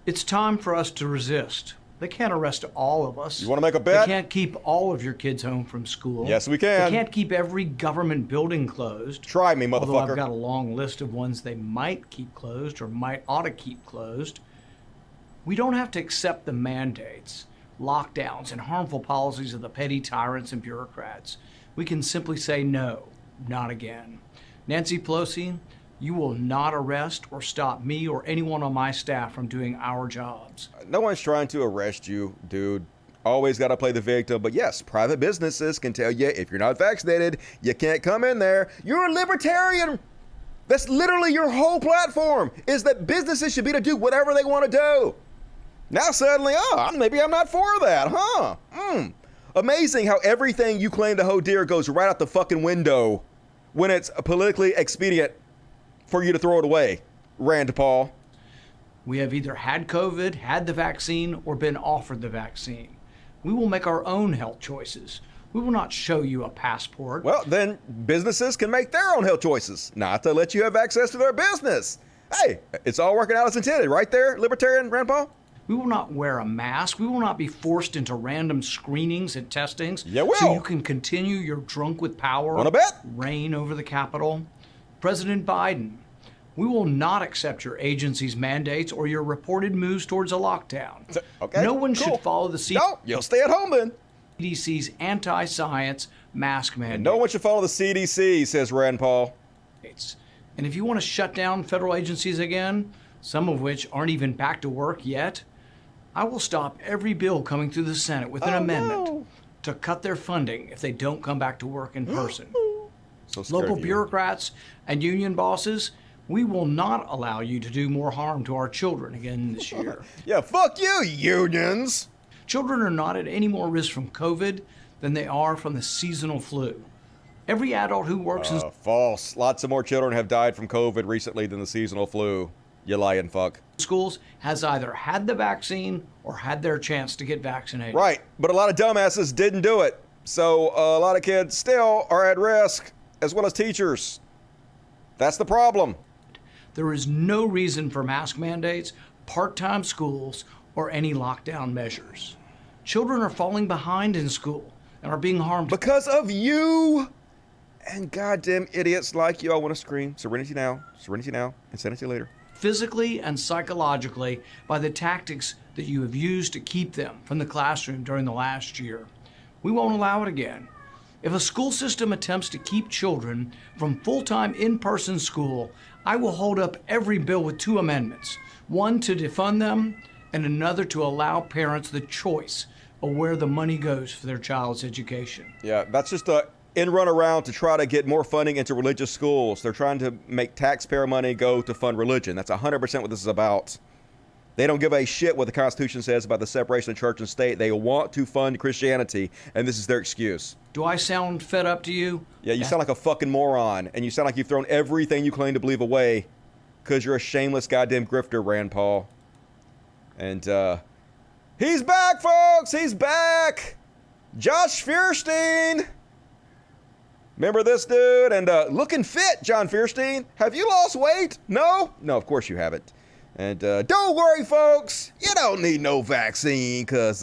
It's time for us to resist. They can't arrest all of us. You want to make a bet? They can't keep all of your kids home from school. Yes, we can. They can't keep every government building closed. Try me, motherfucker. Although I've got a long list of ones they might keep closed or might ought to keep closed. We don't have to accept the mandates, lockdowns, and harmful policies of the petty tyrants and bureaucrats. We can simply say no, not again. Nancy Pelosi, You will not arrest or stop me or anyone on my staff from doing our jobs. No one's trying to arrest you, dude. Always got to play the victim. But yes, private businesses can tell you if you're not vaccinated, you can't come in there. You're a libertarian. That's literally your whole platform, is that businesses should be to do whatever they want to do. Now suddenly, maybe I'm not for that, huh? Amazing how everything you claim to hold dear goes right out the fucking window when it's politically expedient for you to throw it away, Rand Paul. We have either had COVID, had the vaccine, or been offered the vaccine. We will make our own health choices. We will not show you a passport. Well, then businesses can make their own health choices, not to let you have access to their business. Hey, it's all working out as intended, right there, Libertarian Rand Paul? We will not wear a mask. We will not be forced into random screenings and testings. Yeah, will. So you can continue your drunk with power Wanna bet? reign over the Capitol. President Biden, we will not accept your agency's mandates or your reported moves towards a lockdown. Okay, no one cool. should follow the No, you'll stay at home then. CDC's anti-science mask mandate. No one should follow the CDC, says Rand Paul. And if you want to shut down federal agencies again, some of which aren't even back to work yet, I will stop every bill coming through the Senate with an amendment to cut their funding if they don't come back to work in person. So scared Local of you. bureaucrats and union bosses, we will not allow you to do more harm to our children again this year. Yeah, fuck you, unions. Children are not at any more risk from COVID than they are from the seasonal flu. Every adult who works in False. Lots of more children have died from COVID recently than the seasonal flu. You lying fuck. schools has either had the vaccine or had their chance to get vaccinated. Right, but a lot of dumbasses didn't do it. So a lot of kids still are at risk, as well as teachers. That's the problem. There is no reason for mask mandates, part-time schools, or any lockdown measures. Children are falling behind in school and are being harmed because of you and goddamn idiots like you. I want to scream serenity now, insanity later. physically and psychologically by the tactics that you have used to keep them from the classroom during the last year. We won't allow it again. If a school system attempts to keep children from full-time in-person school, I will hold up every bill with 2 amendments, one to defund them and another to allow parents the choice of where the money goes for their child's education. Yeah, that's just a run around to try to get more funding into religious schools. They're trying to make taxpayer money go to fund religion. That's 100% what this is about. They don't give a shit what the Constitution says about the separation of church and state. They want to fund Christianity, and this is their excuse. Do I sound fed up to you? Yeah, you sound like a fucking moron, and you sound like you've thrown everything you claim to believe away because you're a shameless goddamn grifter, Rand Paul. And, he's back, folks! He's back! Josh Feuerstein! Remember this dude? And looking fit, John Feuerstein. Have you lost weight? No? No, of course you haven't. And don't worry, folks. You don't need no vaccine because,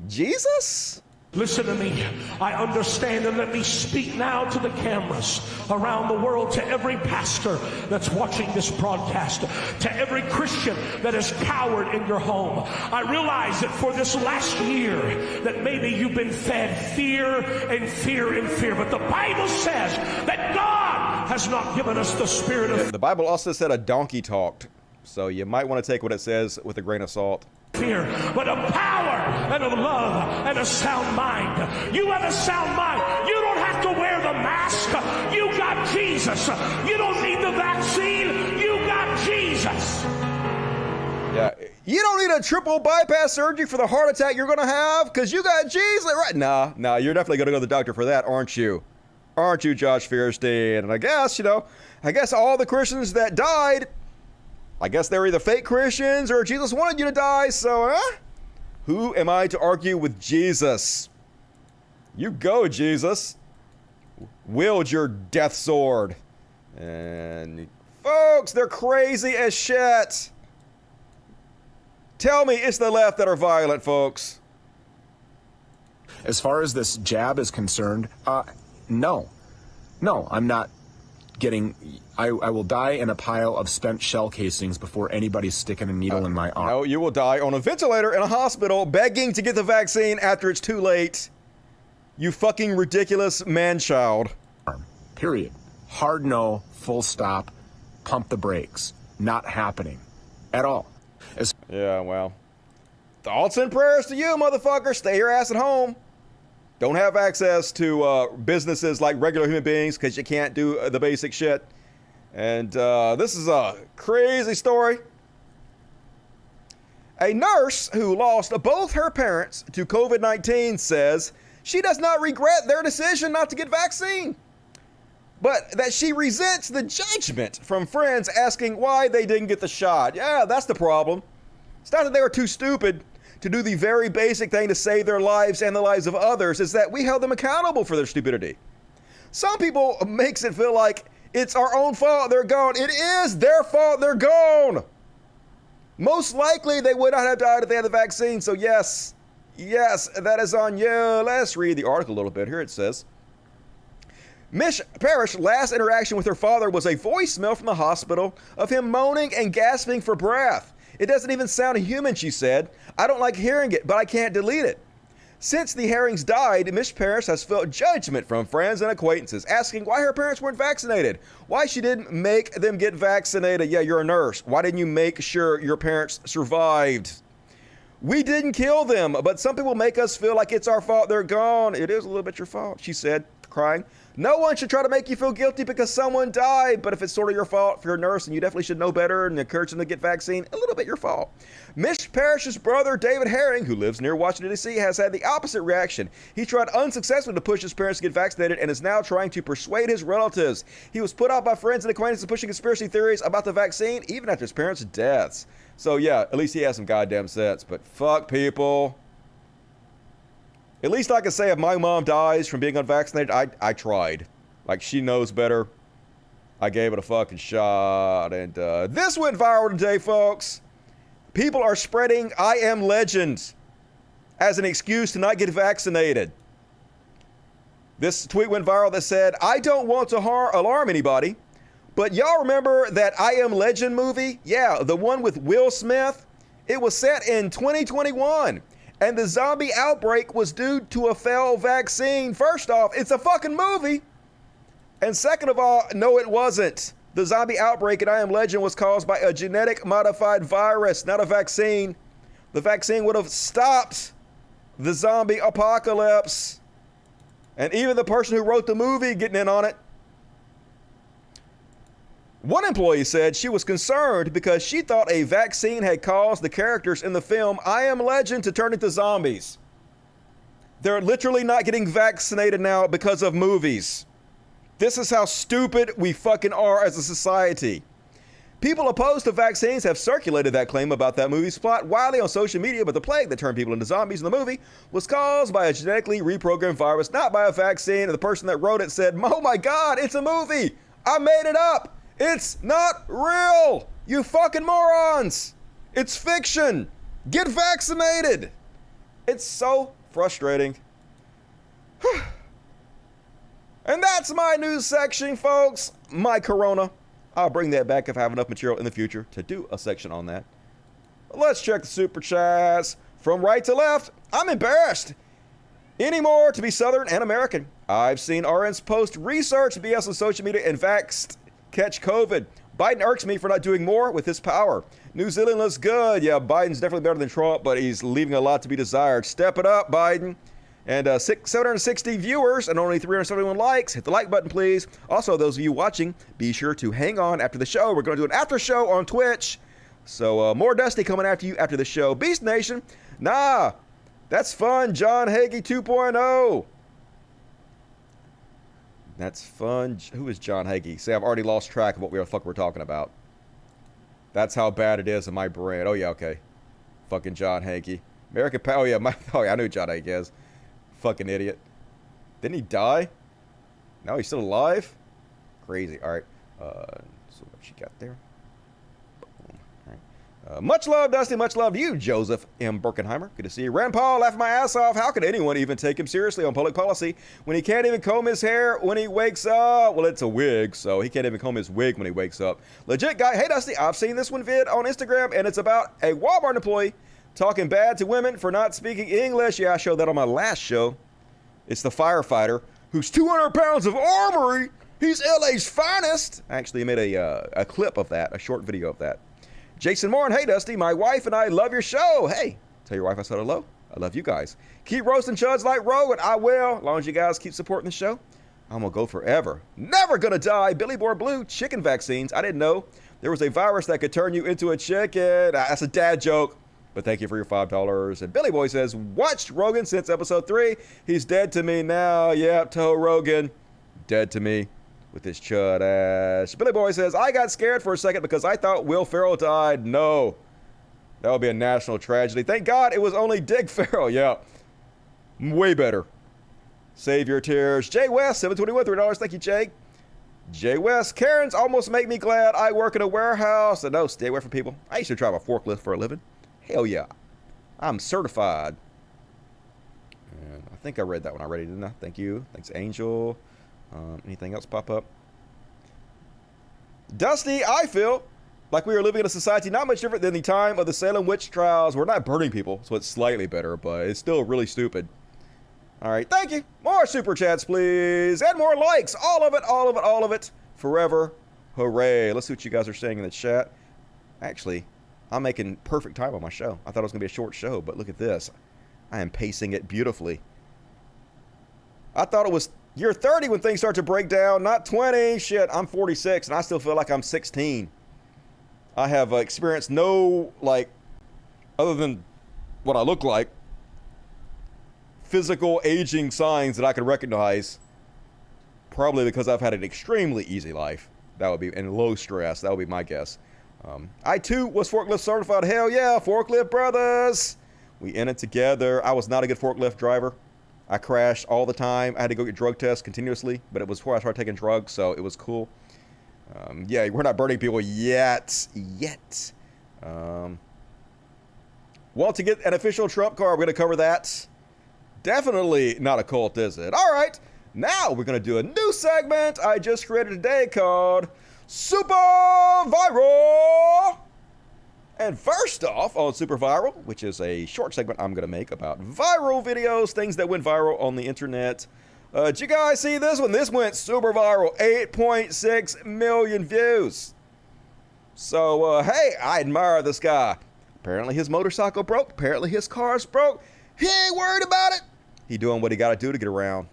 Jesus? Listen to me. I understand, and let me speak now to the cameras around the world, to every pastor that's watching this broadcast, to every Christian that is cowered in your home. I realize that for this last year that maybe you've been fed fear and fear and fear, but the Bible says that God has not given us the spirit of The Bible also said a donkey talked, so you might want to take what it says with a grain of salt. fear, but of power and of love and a sound mind. You have a sound mind. You don't have to wear the mask. You got Jesus. You don't need the vaccine. You got Jesus. Yeah, you don't need a triple bypass surgery for the heart attack you're going to have because you got Jesus. Right? Nah, you're definitely going to go to the doctor for that, aren't you? Aren't you, Josh Feuerstein? And I guess, all the Christians that died, I guess they're either fake Christians or Jesus wanted you to die, so, who am I to argue with Jesus? You go, Jesus. Wield your death sword. And, folks, they're crazy as shit. Tell me it's the left that are violent, folks. As far as this jab is concerned, no, I'm not getting. I will die in a pile of spent shell casings before anybody's sticking a needle in my arm. No, you will die on a ventilator in a hospital begging to get the vaccine after it's too late. You fucking ridiculous man-child. Period. Hard no, full stop, pump the brakes. Not happening at all. Yeah, well, thoughts and prayers to you, motherfucker. Stay your ass at home. Don't have access to businesses like regular human beings because you can't do the basic shit. And this is a crazy story. A nurse who lost both her parents to COVID-19 says she does not regret their decision not to get vaccine, but that she resents the judgment from friends asking why they didn't get the shot. Yeah, that's the problem. It's not that they were too stupid to do the very basic thing to save their lives and the lives of others, is that we held them accountable for their stupidity. Some people makes it feel like it's our own fault they're gone. It is their fault they're gone. Most likely they would not have died if they had the vaccine. So yes, that is on you. Let's read the article a little bit. Here it says, Miss Parrish's last interaction with her father was a voicemail from the hospital of him moaning and gasping for breath. It doesn't even sound human, she said. I don't like hearing it, but I can't delete it. Since the Herrings died, Miss Parrish has felt judgment from friends and acquaintances, asking why her parents weren't vaccinated, why she didn't make them get vaccinated. Yeah, you're a nurse. Why didn't you make sure your parents survived? We didn't kill them, but some people make us feel like it's our fault they're gone. It is a little bit your fault, she said, crying. No one should try to make you feel guilty because someone died, but if it's sort of your fault, if you're a nurse and you definitely should know better and encourage them to get vaccine, a little bit your fault. Miss Parrish's brother, David Herring, who lives near Washington, D.C., has had the opposite reaction. He tried unsuccessfully to push his parents to get vaccinated and is now trying to persuade his relatives. He was put out by friends and acquaintances pushing conspiracy theories about the vaccine, even after his parents' deaths. So yeah, at least he has some goddamn sense, but fuck people. At least I can say if my mom dies from being unvaccinated, I tried. Like, she knows better. I gave it a fucking shot. And this went viral today, folks. People are spreading I am legend as an excuse to not get vaccinated. This tweet went viral that said, I don't want to alarm anybody, but y'all remember that I Am Legend movie? Yeah, the one with Will Smith. It was set in 2021. And the zombie outbreak was due to a failed vaccine. First off, it's a fucking movie. And second of all, no, it wasn't. The zombie outbreak in I Am Legend was caused by a genetic modified virus, not a vaccine. The vaccine would have stopped the zombie apocalypse. And even the person who wrote the movie getting in on it. One employee said she was concerned because she thought a vaccine had caused the characters in the film I Am Legend to turn into zombies. They're literally not getting vaccinated now because of movies. This is how stupid we fucking are as a society. People opposed to vaccines have circulated that claim about that movie's plot widely on social media, but the plague that turned people into zombies in the movie was caused by a genetically reprogrammed virus, not by a vaccine. And the person that wrote it said, oh my God, it's a movie. I made it up. It's not real, you fucking morons. It's fiction. Get vaccinated. It's so frustrating. And that's my news section, folks. My corona. I'll bring that back if I have enough material in the future to do a section on that. Let's check the super chats. From right to left, I'm embarrassed anymore to be Southern and American. I've seen RNs post research BS on social media and vaxxed catch COVID. Biden irks me for not doing more with his power. New Zealand looks good. Yeah, Biden's definitely better than Trump, but he's leaving a lot to be desired. Step it up, Biden. And 760 viewers and only 371 likes. Hit the like button, please. Also, those of you watching, be sure to hang on after the show. We're going to do an after show on Twitch. So more Dusty coming after you after the show. Beast Nation, nah, that's fun. John Hagee 2.0. That's fun. Who is John Hagee? See, I've already lost track of what the fuck we're talking about. That's how bad it is in my brain. Oh, yeah, okay. Fucking John Hagee. American Power. Oh, yeah, I knew John Hagee is. Fucking idiot. Didn't he die? No, he's still alive? Crazy. All right. So what she got there? Boom. All right. Much love, Dusty. Much love to you, Joseph M. Birkenheimer. Good to see you. Rand Paul, laughing my ass off. How could anyone even take him seriously on public policy when he can't even comb his hair when he wakes up? Well, it's a wig, so he can't even comb his wig when he wakes up. Legit guy. Hey, Dusty, I've seen this one vid on Instagram, and it's about a Walmart employee talking bad to women for not speaking English. Yeah, I showed that on my last show. It's the firefighter who's 200 pounds of armory He's LA's finest. I actually made a clip of that, a short video of that. Jason Moore, hey Dusty, my wife and I love your show. Hey, tell your wife I said hello. I love you guys. Keep roasting chuds like Rogan. I will, as long as you guys keep supporting the show. I'm gonna go forever. Never gonna die. Billy Boy Blue, chicken vaccines. I didn't know there was a virus that could turn you into a chicken. That's a dad joke, but thank you for your $5. And Billy Boy says, watched Rogan since episode 3. He's dead to me now. Yep, Toe Rogan, dead to me. With his chud ass. Billy Boy says, I got scared for a second because I thought Will Ferrell died. No. That would be a national tragedy. Thank God it was only Dick Ferrell. Yeah. Way better. Save your tears. Jay West, $7.21, $3. Thank you, Jake. Jay West, Karens almost make me glad I work in a warehouse. And no, stay away from people. I used to drive a forklift for a living. Hell yeah. I'm certified. And I think I read that one already, didn't I? Thank you. Thanks, Angel. Anything else pop up? Dusty, I feel like we are living in a society not much different than the time of the Salem witch trials. We're not burning people, so it's slightly better, but it's still really stupid. All right, thank you. More super chats, please. And more likes. All of it, all of it, all of it. Forever. Hooray. Let's see what you guys are saying in the chat. Actually, I'm making perfect time on my show. I thought it was going to be a short show, but look at this. I am pacing it beautifully. I thought it was year 30 when things start to break down, not 20. Shit, I'm 46 and I still feel like I'm 16. I have experienced no, like, other than what I look like, physical aging signs that I could recognize. Probably because I've had an extremely easy life. That would be, and low stress. That would be my guess. I too was forklift certified. Hell yeah, forklift brothers. We in it together. I was not a good forklift driver. I crashed all the time. I had to go get drug tests continuously, but it was before I started taking drugs, so it was cool. Yeah, we're not burning people yet. Want to get an official Trump card? We're going to cover that. Definitely not a cult, is it? All right, now we're going to do a new segment I just created today called Super Viral. And first off, on Super Viral, which is a short segment I'm going to make about viral videos, things that went viral on the internet. Did you guys see this one? This went super viral, 8.6 million views. So, hey, I admire this guy. Apparently his motorcycle broke. Apparently his car's broke. He ain't worried about it. He doing what he got to do to get around.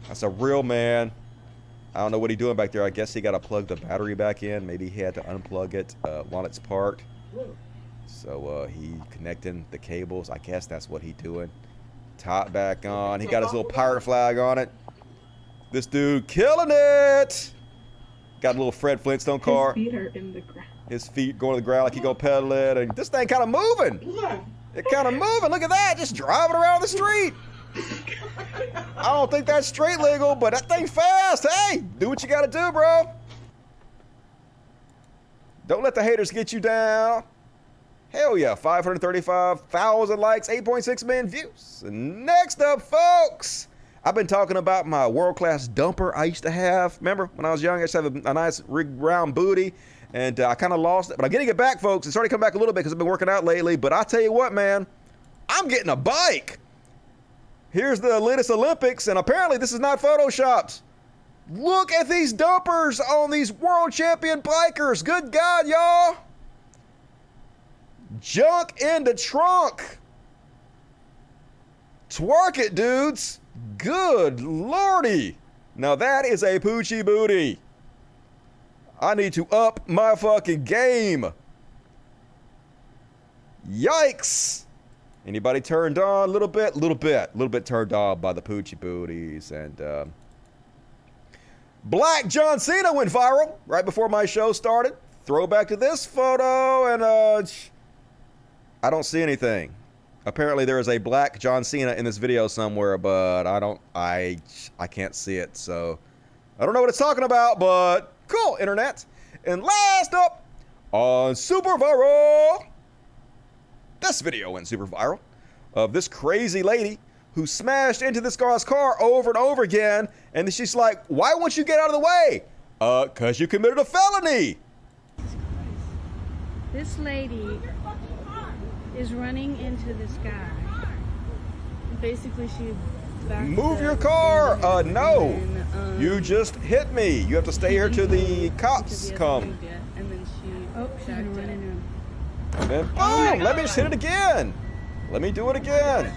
That's a real man. I don't know what he's doing back there. I guess he got to plug the battery back in. Maybe he had to unplug it while it's parked. So he connecting the cables. I guess that's what he's doing. Top back on. He got his little pirate flag on it. This dude killing it. Got a little Fred Flintstone car. His feet are in the ground. His feet going to the ground like he gonna pedal it. And this thing kind of moving. It kind of moving. Look at that. Just driving around the street. I don't think that's street legal, but that thing fast. Hey, do what you gotta do, bro. Don't let the haters get you down. Hell yeah, 535,000 likes, 8.6 million views. And next up, folks, I've been talking about my world-class dumper I used to have. Remember, when I was young, I used to have a nice round booty, and I kind of lost it. But I'm getting it back, folks. It's starting to come back a little bit because I've been working out lately. But I tell you what, man, I'm getting a bike. Here's the latest Olympics, and apparently this is not photoshopped. Look at these dumpers on these world champion bikers. Good God, y'all. Junk in the trunk. Twerk it, dudes. Good lordy. Now that is a poochie booty. I need to up my fucking game. Yikes. Anybody turned on? A little bit turned on by the poochie booties. And Black John Cena went viral right before my show started. Throwback to this photo, and I don't see anything. Apparently there is a Black John Cena in this video somewhere, but I can't see it, so I don't know what it's talking about, but cool, internet. And last up on Super Viral, this video went super viral of this crazy lady who smashed into this guy's car over and over again, and then she's like, why won't you get out of the way? 'Cause you committed a felony. This lady is running into this guy. Basically, she Move your car. No. You just hit me. You have to stay here till the cops come. And then she's gonna run into him. And then boom. Let me just hit it again. Let me do it again.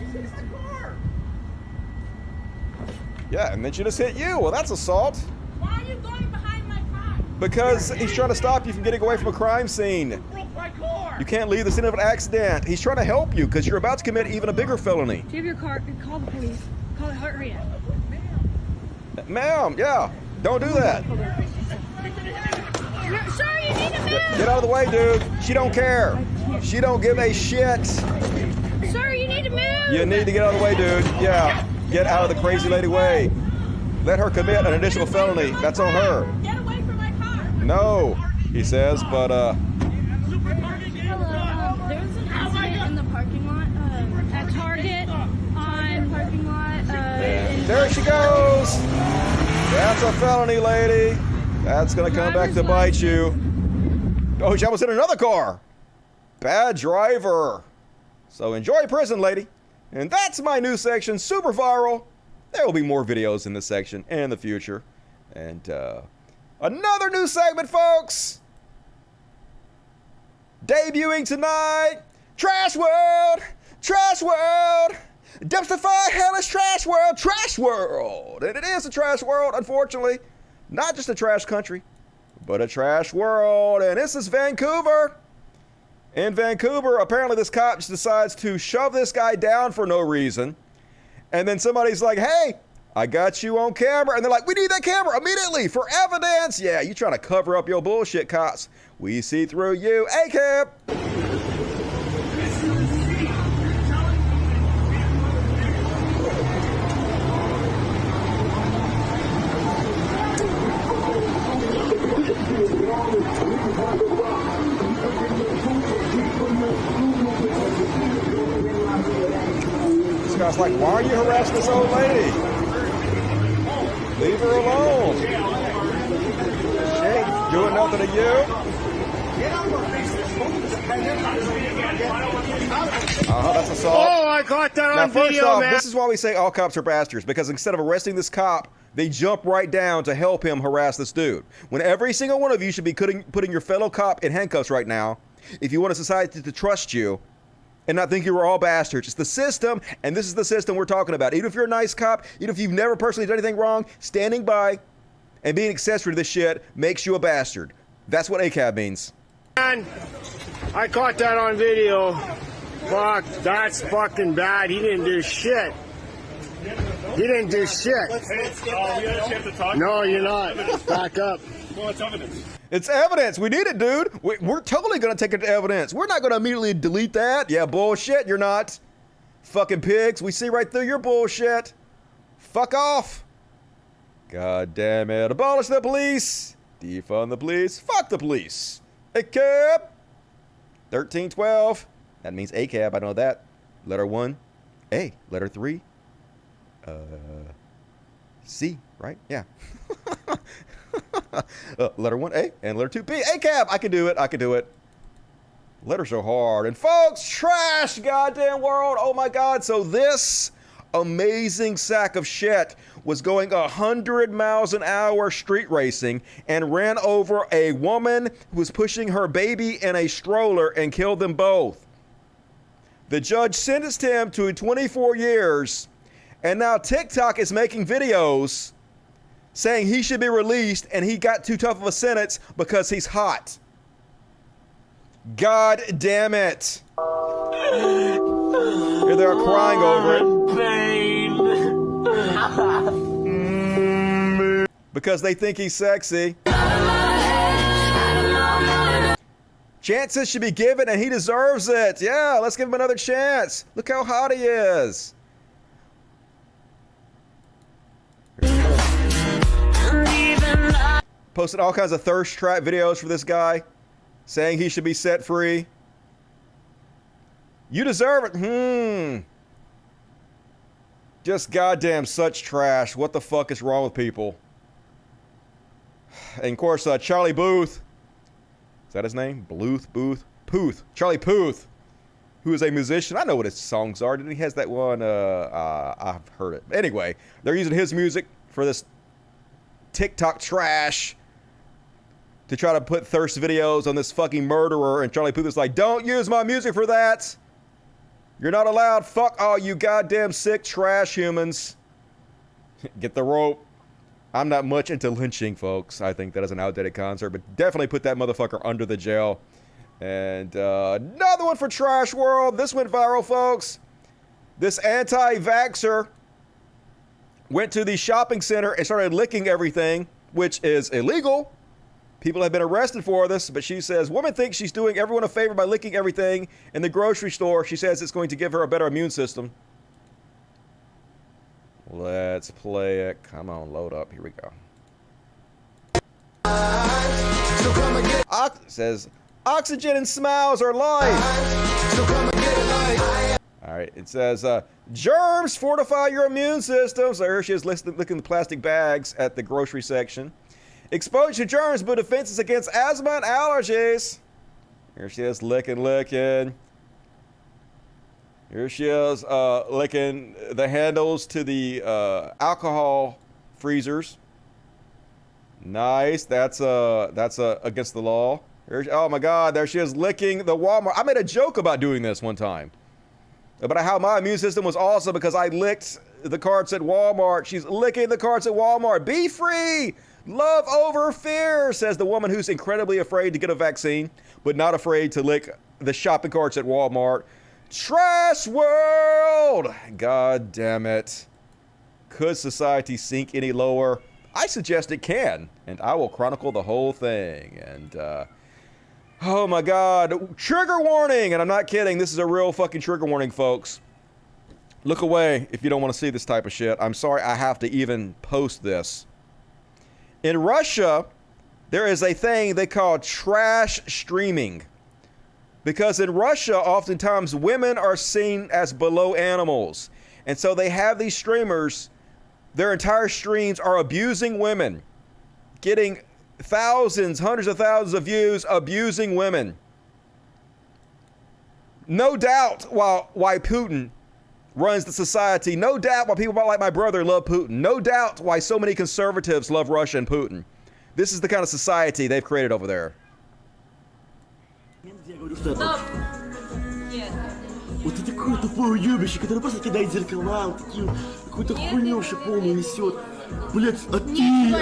Yeah, and then she just hit you. Well, that's assault. Why are you going behind my car? Because he's trying to stop you from getting away from a crime scene. You can't leave the scene of an accident. He's trying to help you because you're about to commit even a bigger felony. Do you have your car? Call the police. Call it. Hurry up. Ma'am, yeah. Don't do that. Sir, you need to move. Get out of the way, dude. She don't care. She don't give a shit. Sir, you need to move. You need to get out of the way, dude. Yeah. Get out of the crazy lady way. Let her commit an additional felony. That's on her. Get away from my car. No, he says, but Hello, there was an accident in the parking lot at Target on parking lot. there she goes. That's a felony, lady. That's gonna come back to bite you. Oh, she almost hit another car. Bad driver. So enjoy prison, lady. And that's my news section, super viral. There will be more videos in this section in the future. And another new segment, folks. Debuting tonight, Trash World, Trash World, Dumpsterfy Hellish Trash World, Trash World. And it is a trash world, unfortunately. Not just a trash country, but a trash world. And this is Vancouver. In Vancouver, apparently this cop just decides to shove this guy down for no reason. And then somebody's like, hey, I got you on camera. And they're like, we need that camera immediately for evidence. Yeah, you trying to cover up your bullshit, cops. We see through you. ACAB. This guy's like, why are you harassing this old lady? Leave her alone. She ain't doing nothing to you. That's assault. Oh, I got that Now, on first video, off, man. this is why we say all cops are bastards, because instead of arresting this cop, they jump right down to help him harass this dude. When every single one of you should be putting your fellow cop in handcuffs right now, if you want a society to trust you and not think you were all bastards. It's the system, and this is the system we're talking about. Even if you're a nice cop, even if you've never personally done anything wrong, standing by and being accessory to this shit makes you a bastard. That's what ACAB means. Man, I caught that on video. Fuck, that's fucking bad. He didn't do shit. He didn't do shit. No, you're not. Back up. Well, it's evidence. It's evidence. We need it, dude. We're totally going to take it to evidence. We're not going to immediately delete that. Yeah, bullshit. You're not. Fucking pigs. We see right through your bullshit. Fuck off. God damn it. Abolish the police. Defund the police. Fuck the police. ACAB. 1312. That means ACAB. I know that. Letter 1. A. Letter 3. C. Right? Yeah. Letter 1 A and letter 2 B. ACAB. I can do it. I can do it. Letters are hard. And folks, trash goddamn world. Oh my God. So this amazing sack of shit was going 100 miles an hour street racing and ran over a woman who was pushing her baby in a stroller and killed them both. The judge sentenced him to 24 years, and now TikTok is making videos saying he should be released and he got too tough of a sentence because he's hot. God damn it. Here they are crying over it. Because they think he's sexy. Chances should be given and he deserves it. Yeah, let's give him another chance. Look how hot he is. Posted all kinds of thirst trap videos for this guy, saying he should be set free. You deserve it. Just goddamn such trash. What the fuck is wrong with people? And of course, Charlie Booth. Is that his name? Bluth? Booth? Puth. Charlie Puth. who is a musician. I know what his songs are. He has that one. I've heard it. Anyway, they're using his music for this TikTok trash to try to put thirst videos on this fucking murderer. And Charlie Puth is like, don't use my music for that. You're not allowed. Fuck all you goddamn sick trash humans. Get the rope. I'm not much into lynching, folks. I think that is an outdated concept, but definitely put that motherfucker under the jail. And another one for Trash World. This went viral, folks. This anti-vaxxer went to the shopping center and started licking everything, which is illegal. People have been arrested for this, but she says, woman thinks she's doing everyone a favor by licking everything in the grocery store. She says it's going to give her a better immune system. Let's play it. Come on, load up. Here we go. Says, oxygen and smiles are life. All right, it says, germs fortify your immune system. So here she is licking the plastic bags at the grocery section. Exposure to germs build defenses against asthma and allergies. Here she is licking. Here she is licking the handles to the alcohol freezers. Nice. That's against the law. Oh my God, there she is licking the Walmart. I made a joke about doing this one time. About how my immune system was awesome because I licked the carts at Walmart. She's licking the carts at Walmart. Be free! Love over fear, says the woman who's incredibly afraid to get a vaccine, but not afraid to lick the shopping carts at Walmart. Trash world! God damn it. Could society sink any lower? I suggest it can, and I will chronicle the whole thing. And, oh my God. Trigger warning! And I'm not kidding. This is a real fucking trigger warning, folks. Look away if you don't want to see this type of shit. I'm sorry I have to even post this. In Russia, there is a thing they call trash streaming. Because in Russia, oftentimes women are seen as below animals. And so they have these streamers, their entire streams are abusing women. Getting thousands, hundreds of thousands of views, abusing women. No doubt why Putin runs the society. No doubt why people like my brother love Putin. No doubt why so many conservatives love Russia and Putin. This is the kind of society they've created over there. Вот это такое тупое уебище, которое просто кидает зеркала, вот такие, какую-то хуйню полную несет. Блять, а ты,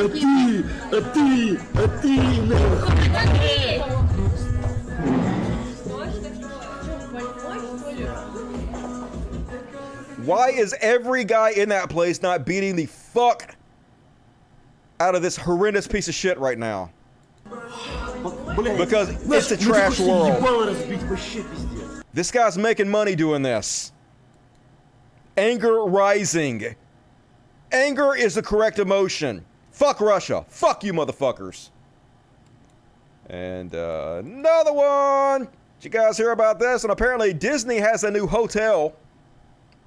Why is every guy in that place not beating the fuck out of this horrendous piece of shit right now? Because it's a trash world. This guy's making money doing this. Anger rising. Anger is the correct emotion. Fuck Russia. Fuck you motherfuckers. And another one. Did you guys hear about this? And apparently Disney has a new hotel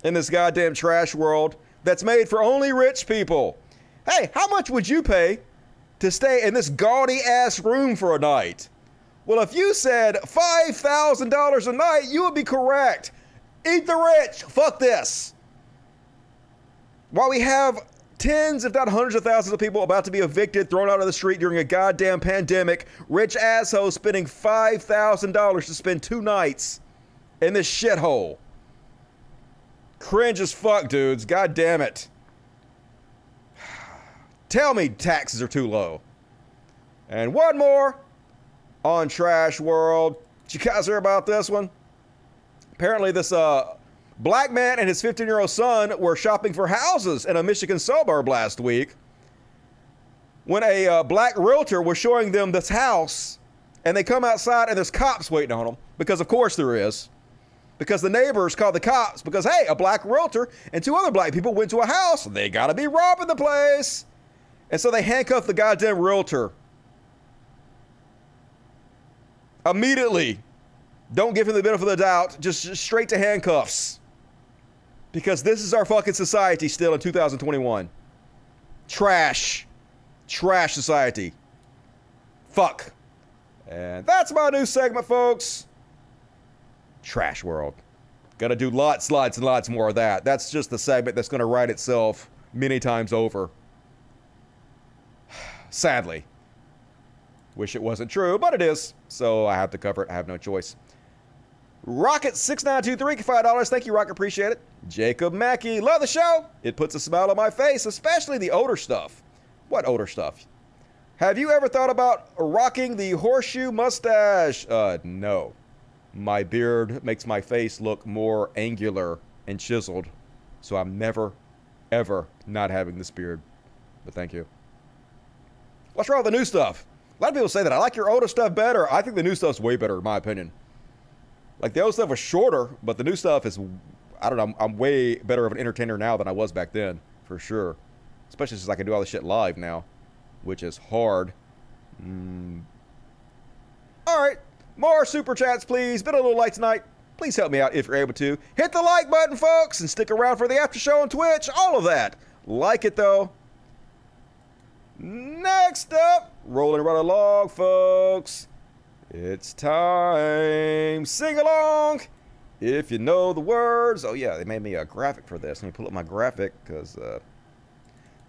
in this goddamn trash world that's made for only rich people. Hey, how much would you pay to stay in this gaudy ass room for a night? Well, if you said $5,000 a night, you would be correct. Eat the rich. Fuck this. While we have tens, if not hundreds of thousands of people about to be evicted, thrown out on the street during a goddamn pandemic, rich assholes spending $5,000 to spend 2 nights in this shithole. Cringe as fuck, dudes. God damn it. Tell me taxes are too low. And one more on Trash World. Did you guys hear about this one? Apparently this black man and his 15-year-old son were shopping for houses in a Michigan suburb last week when a black realtor was showing them this house, and they come outside and there's cops waiting on them, because of course there is. Because the neighbors called the cops because, hey, a black realtor and 2 other black people went to a house. They gotta be robbing the place. And so they handcuffed the goddamn realtor. Immediately. Don't give him the benefit of the doubt. Just straight to handcuffs. Because this is our fucking society still in 2021. Trash. Trash society. Fuck. And that's my new segment, folks. Trash world. Gonna do lots and lots more of that. That's just the segment that's gonna write itself many times over. Sadly. Wish it wasn't true, but it is. So I have to cover it. I have no choice. Rocket6923, $5. Thank you, Rocket. Appreciate it. Jacob Mackey, love the show. It puts a smile on my face, especially the older stuff. What older stuff? Have you ever thought about rocking the horseshoe mustache? No. My beard makes my face look more angular and chiseled. So I'm never, ever not having this beard. But thank you. What's wrong with the new stuff? A lot of people say that. I like your older stuff better. I think the new stuff's way better, in my opinion. Like, the old stuff was shorter, but the new stuff is, I don't know, I'm way better of an entertainer now than I was back then, for sure. Especially since I can do all this shit live now, which is hard. All right, more super chats, please. Been a little late tonight. Please help me out if you're able to. Hit the like button, folks, and stick around for the after show on Twitch. All of that. Like it, though. Next up, rolling right along, folks. It's time. Sing along if you know the words. Oh, yeah, they made me a graphic for this. Let me pull up my graphic because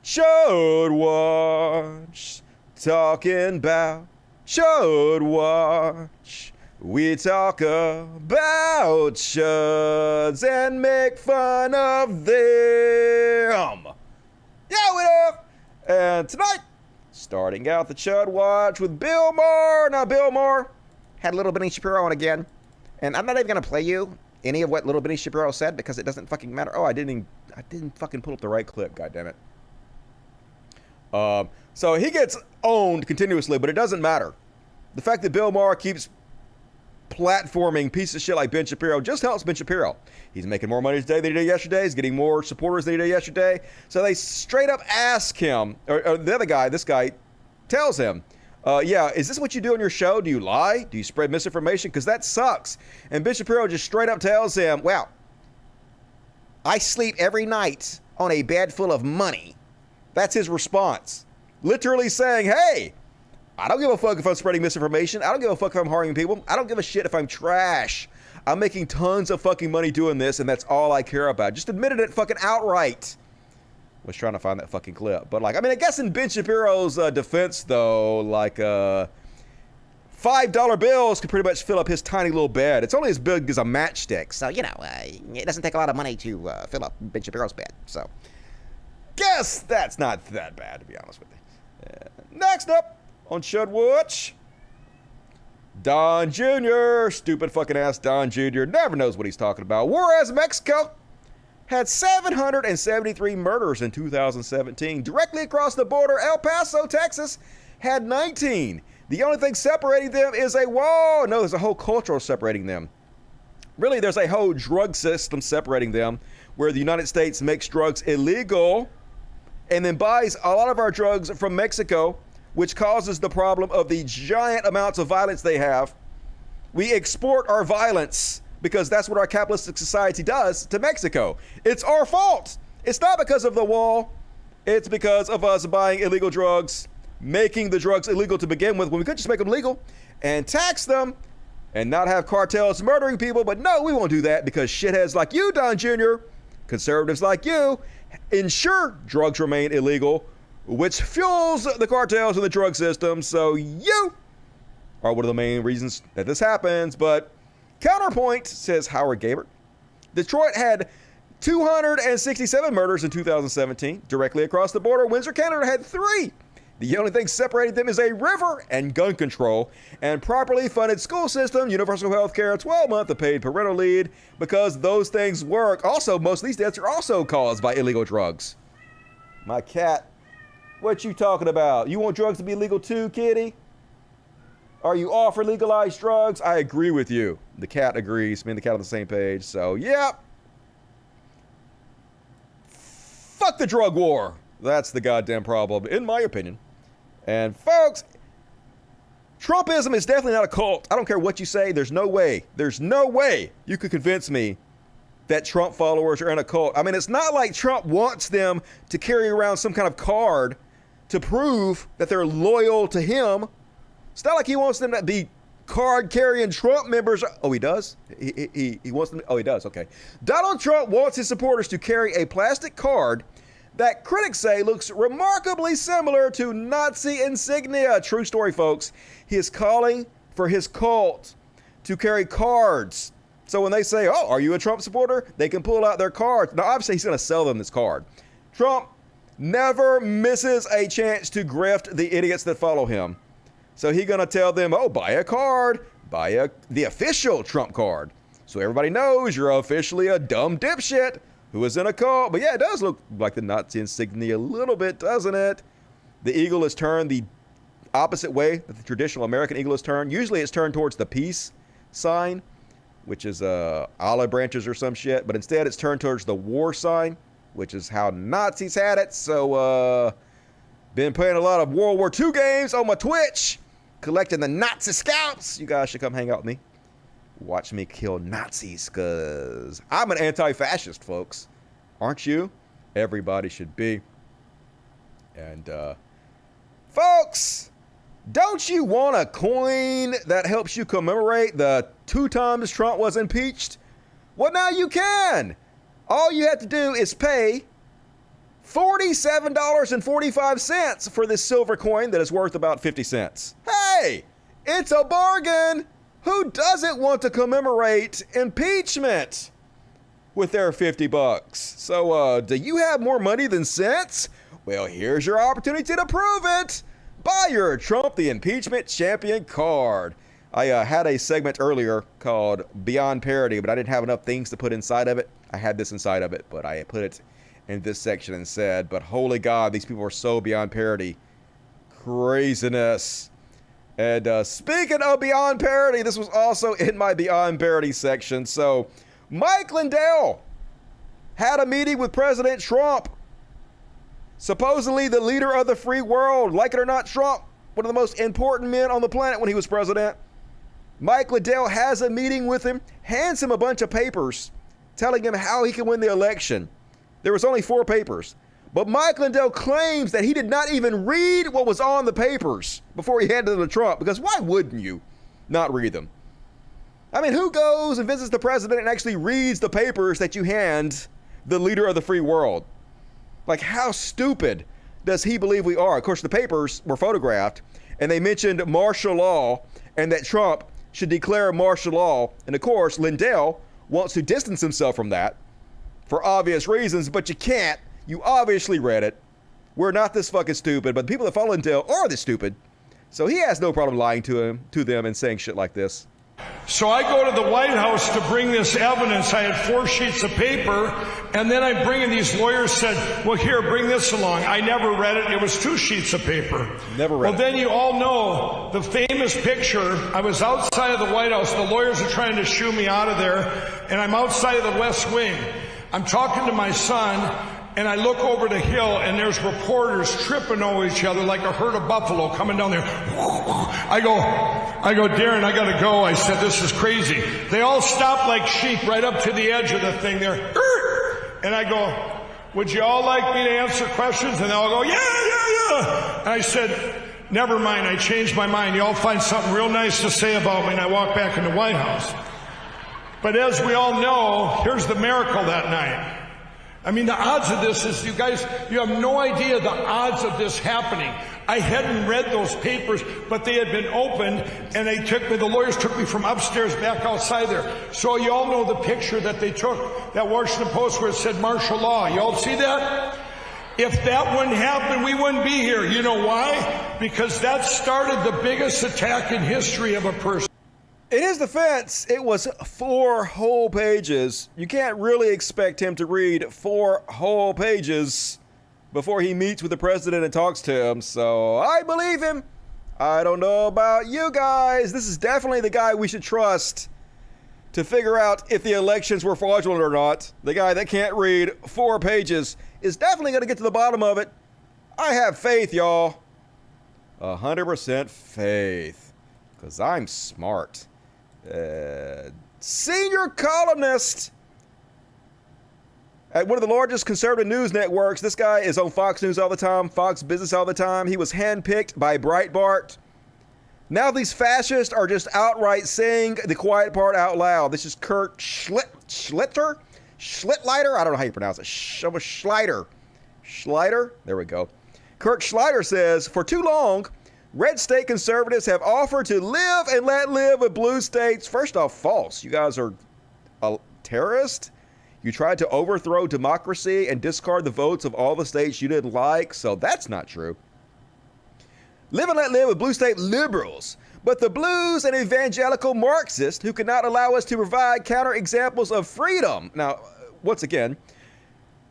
should watch. Talking about should watch. We talk about shoulds and make fun of them. Yeah, we do. And tonight, starting out the Chud Watch with Bill Maher. Now, Bill Maher had Little Benny Shapiro on again. And I'm not even going to play you any of what Little Benny Shapiro said because it doesn't fucking matter. Oh, I didn't fucking pull up the right clip, goddammit. So he gets owned continuously, but it doesn't matter. The fact that Bill Maher keeps platforming pieces of shit like Ben Shapiro just helps Ben Shapiro. He's making more money today than he did yesterday. He's getting more supporters than he did yesterday. So they straight up ask him, or the other guy, this guy, tells him, yeah, is this what you do on your show? Do you lie? Do you spread misinformation? Because that sucks. And Ben Shapiro just straight up tells him, well, I sleep every night on a bed full of money. That's his response. Literally saying, hey, I don't give a fuck if I'm spreading misinformation. I don't give a fuck if I'm harming people. I don't give a shit if I'm trash. I'm making tons of fucking money doing this, and that's all I care about. Just admitted it fucking outright. Was trying to find that fucking clip. But, like, I mean, I guess in Ben Shapiro's defense, though, like, $5 bills could pretty much fill up his tiny little bed. It's only as big as a matchstick. So, you know, it doesn't take a lot of money to fill up Ben Shapiro's bed. So, guess that's not that bad, to be honest with you. Next up on Should Watch, Don Jr., stupid fucking ass Don Jr. never knows what he's talking about. Whereas Mexico had 773 murders in 2017. Directly across the border, El Paso, Texas, had 19. The only thing separating them is a wall. No, there's a whole culture separating them. Really, there's a whole drug system separating them, where the United States makes drugs illegal and then buys a lot of our drugs from Mexico, which causes the problem of the giant amounts of violence they have. We export our violence because that's what our capitalistic society does to Mexico. It's our fault. It's not because of the wall. It's because of us buying illegal drugs, making the drugs illegal to begin with when we could just make them legal and tax them and not have cartels murdering people. But no, we won't do that because shitheads like you, Don Jr., conservatives like you, ensure drugs remain illegal, which fuels the cartels in the drug system. So you are one of the main reasons that this happens. But counterpoint, says Howard Gabert, Detroit had 267 murders in 2017. Directly across the border, Windsor, Canada had 3. The only thing separating them is a river and gun control and properly funded school system, universal health care, 12-month of paid parental leave, because those things work. Also, most of these deaths are also caused by illegal drugs. My cat, what you talking about? You want drugs to be legal too, kitty? Are you all for legalized drugs? I agree with you. The cat agrees. Me and the cat on the same page. So, yeah. Fuck the drug war. That's the goddamn problem, in my opinion. And folks, Trumpism is definitely not a cult. I don't care what you say. There's no way you could convince me that Trump followers are in a cult. I mean, it's not like Trump wants them to carry around some kind of card to prove that they're loyal to him. It's not like he wants them to be card-carrying Trump members. Oh, he does? He wants them. Oh, he does. Okay. Donald Trump wants his supporters to carry a plastic card that critics say looks remarkably similar to Nazi insignia. True story, folks. He is calling for his cult to carry cards. So when they say, oh, are you a Trump supporter? They can pull out their cards. Now, obviously, he's going to sell them this card. Trump never misses a chance to grift the idiots that follow him. So he's going to tell them, oh, buy a card, the official Trump card. So everybody knows you're officially a dumb dipshit who is in a cult. But yeah, it does look like the Nazi insignia a little bit, doesn't it? The eagle is turned the opposite way that the traditional American eagle is turned. Usually it's turned towards the peace sign, which is olive branches or some shit. But instead it's turned towards the war sign, which is how Nazis had it. So, been playing a lot of World War II games on my Twitch, collecting the Nazi scalps. You guys should come hang out with me. Watch me kill Nazis, because I'm an anti-fascist, folks. Aren't you? Everybody should be. And, folks, don't you want a coin that helps you commemorate the 2 times Trump was impeached? Well, now you can. All you have to do is pay $47.45 for this silver coin that is worth about 50 cents. Hey, it's a bargain. Who doesn't want to commemorate impeachment with their 50 bucks? So, do you have more money than sense? Well, here's your opportunity to prove it. Buy your Trump the Impeachment Champion card. I had a segment earlier called Beyond Parody, but I didn't have enough things to put inside of it. I had this inside of it, but I put it in this section and said, but holy God, these people are so beyond parody. Craziness. And speaking of beyond parody, this was also in my beyond parody section. So Mike Lindell had a meeting with President Trump. Supposedly the leader of the free world. Like it or not, Trump, one of the most important men on the planet when he was president. Mike Lindell has a meeting with him, hands him a bunch of papers, telling him how he can win the election. There was only 4 papers. But Mike Lindell claims that he did not even read what was on the papers before he handed them to Trump, because why wouldn't you not read them? I mean, who goes and visits the president and actually reads the papers that you hand the leader of the free world? Like, how stupid does he believe we are? Of course, the papers were photographed, and they mentioned martial law and that Trump should declare martial law. And of course, Lindell wants to distance himself from that for obvious reasons, but you can't. You obviously read it. We're not this fucking stupid, but the people that follow Lindell are this stupid. So he has no problem lying to them and saying shit like this. So I go to the White House to bring this evidence. I had 4 sheets of paper, and then I bring in these lawyers said, well, here, bring this along. I never read it. It was 2 sheets of paper. Never read it. Well, then you all know the famous picture. I was outside of the White House. The lawyers are trying to shoo me out of there, and I'm outside of the West Wing. I'm talking to my son, and I look over the hill, and there's reporters tripping over each other like a herd of buffalo coming down there. I go, Darren, I gotta go. I said, this is crazy. They all stop like sheep right up to the edge of the thing there. And I go, would you all like me to answer questions? And they all go, yeah. And I said, never mind, I changed my mind. You all find something real nice to say about me, and I walk back in the White House. But as we all know, here's the miracle that night. I mean, the odds of this is, you guys, you have no idea the odds of this happening. I hadn't read those papers, but they had been opened, and the lawyers took me from upstairs back outside there. So you all know the picture that they took, that Washington Post where it said martial law. You all see that? If that wouldn't happen, we wouldn't be here. You know why? Because that started the biggest attack in history of a person. In his defense, it was 4 whole pages. You can't really expect him to read 4 whole pages before he meets with the president and talks to him. So I believe him. I don't know about you guys. This is definitely the guy we should trust to figure out if the elections were fraudulent or not. The guy that can't read 4 pages is definitely going to get to the bottom of it. I have faith, y'all. 100% faith. Because I'm smart. Senior columnist at one of the largest conservative news networks. This guy is on Fox News all the time, Fox Business all the time. He was handpicked by Breitbart Now these fascists are just outright saying the quiet part out loud. This is Kurt Schlitter? Schlittleiter? I don't know how you pronounce it. Schleider. Schleider? There we go. Kurt Schleider says, for too long, red state conservatives have offered to live and let live with blue states. First off, false. You guys are a terrorist. You tried to overthrow democracy and discard the votes of all the states you didn't like, so that's not true. Live and let live with blue state liberals, but the blues and evangelical Marxists who cannot allow us to provide counterexamples of freedom. Now, once again,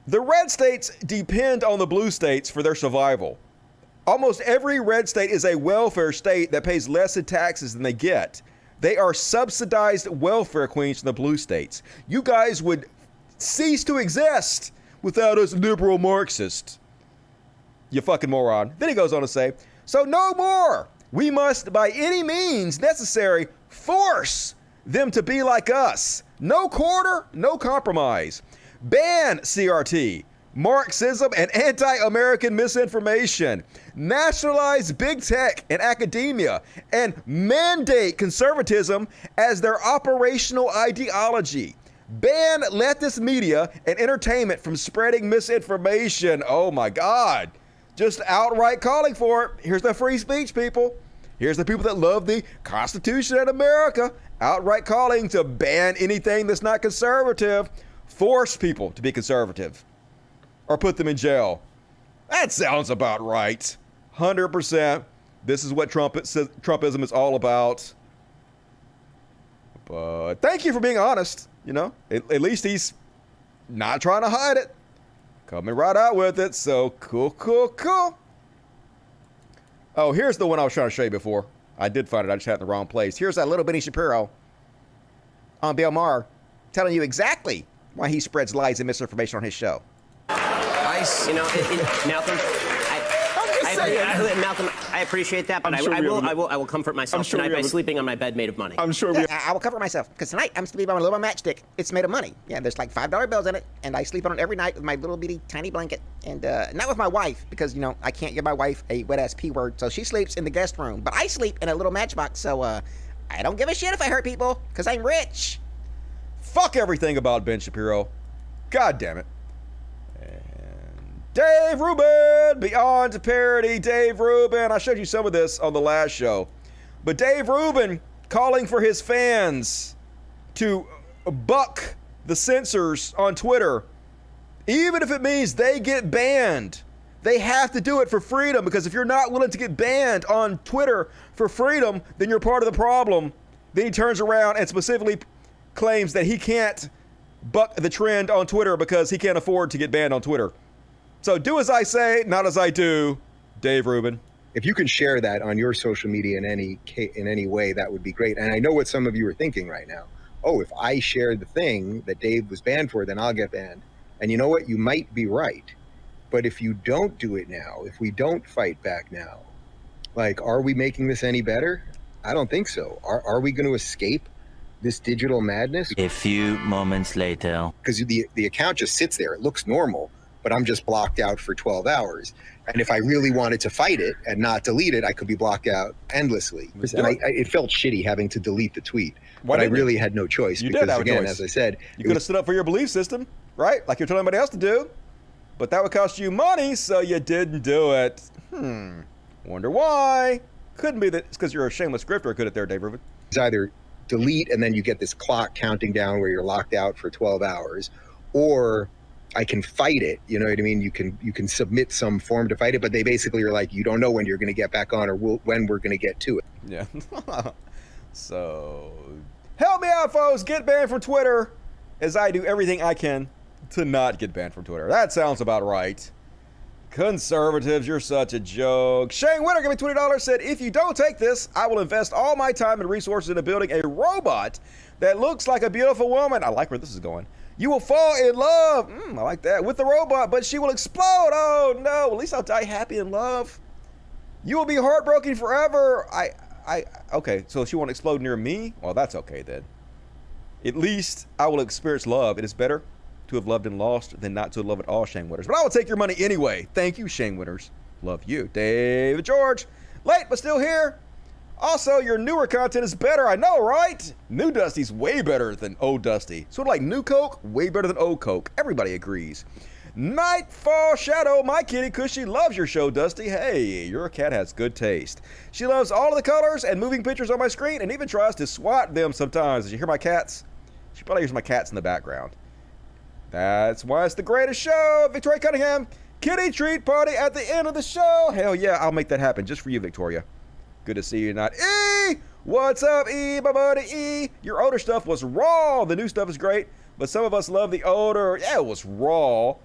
the red states depend on the blue states for their survival. Almost every red state is a welfare state that pays less in taxes than they get. They are subsidized welfare queens from the blue states. You guys would cease to exist without us liberal Marxists. You fucking moron. Then he goes on to say, so no more. We must, by any means necessary, force them to be like us. No quarter, no compromise. Ban CRT, Marxism, and anti-American misinformation. Nationalize big tech and academia, and mandate conservatism as their operational ideology. Ban leftist media and entertainment from spreading misinformation. Oh my God. Just outright calling for it. Here's the free speech people. Here's the people that love the Constitution and America. Outright calling to ban anything that's not conservative. Force people to be conservative. Or put them in jail. That sounds about right. 100%. This is what Trumpism is all about. But thank you for being honest. You know, at least he's not trying to hide it. Coming right out with it. So cool. Oh, here's the one I was trying to show you before. I did find it. I just had it in the wrong place. Here's that little Benny Shapiro on Bill Maher telling you exactly why he spreads lies and misinformation on his show. You know, Malcolm, Malcolm, I appreciate that, but I will comfort myself tonight by sleeping on my bed made of money. I'm sure I will comfort myself, because tonight I'm sleeping on a little matchstick. It's made of money. Yeah, there's like $5 bills in it, and I sleep on it every night with my little bitty tiny blanket. And not with my wife, because, you know, I can't give my wife a wet-ass P word, so she sleeps in the guest room. But I sleep in a little matchbox, so I don't give a shit if I hurt people, because I'm rich. Fuck everything about Ben Shapiro. God damn it. Dave Rubin, beyond parody, Dave Rubin. I showed you some of this on the last show. But Dave Rubin calling for his fans to buck the censors on Twitter. Even if it means they get banned. They have to do it for freedom, because if you're not willing to get banned on Twitter for freedom, then you're part of the problem. Then he turns around and specifically claims that he can't buck the trend on Twitter because he can't afford to get banned on Twitter. So do as I say, not as I do, Dave Rubin. If you can share that on your social media in any way, that would be great. And I know what some of you are thinking right now. Oh, if I share the thing that Dave was banned for, then I'll get banned. And you know what? You might be right. But if you don't do it now, if we don't fight back now, like, are we making this any better? I don't think so. Are we going to escape this digital madness? A few moments later. Because the account just sits there. It looks normal, but I'm just blocked out for 12 hours. And if I really wanted to fight it and not delete it, I could be blocked out endlessly. And it felt shitty having to delete the tweet. But I really had no choice. You because, did have again, a choice. as I said, you could have stood up for your belief system, right? Like you're telling everybody else to do. But that would cost you money, so you didn't do it. Wonder why. Couldn't be that it's because you're a shameless grifter, could it there, Dave Rubin? It's either delete and then you get this clock counting down where you're locked out for 12 hours, or I can fight it. You know what I mean? You can submit some form to fight it, but they basically are like, you don't know when you're going to get back on or when we're going to get to it. Yeah. So help me out, folks. Get banned from Twitter, as I do everything I can to not get banned from Twitter. That sounds about right. Conservatives, you're such a joke. Shane Winter, give me $20, said, if you don't take this, I will invest all my time and resources into building a robot that looks like a beautiful woman. I like where this is going. You will fall in love. I like that. With the robot, but she will explode. Oh, no. At least I'll die happy in love. You will be heartbroken forever. Okay, so she won't explode near me? Well, that's okay then. At least I will experience love. It is better to have loved and lost than not to have loved at all, Shane Winters. But I will take your money anyway. Thank you, Shane Winters. Love you. David George, late but still here. Also, your newer content is better. I know, right? New Dusty's way better than old Dusty. Sort of like new Coke, way better than old Coke. Everybody agrees. Nightfall Shadow, my kitty Cushy loves your show, Dusty. Hey, your cat has good taste. She loves all of the colors and moving pictures on my screen and even tries to swat them sometimes. Did you hear my cats? She probably hears my cats in the background. That's why it's the greatest show. Victoria Cunningham, kitty treat party at the end of the show. Hell yeah, I'll make that happen just for you, Victoria. Good to see you tonight. E! What's up, E, my buddy E? Your older stuff was raw. The new stuff is great, but some of us love the older. Yeah, it was raw,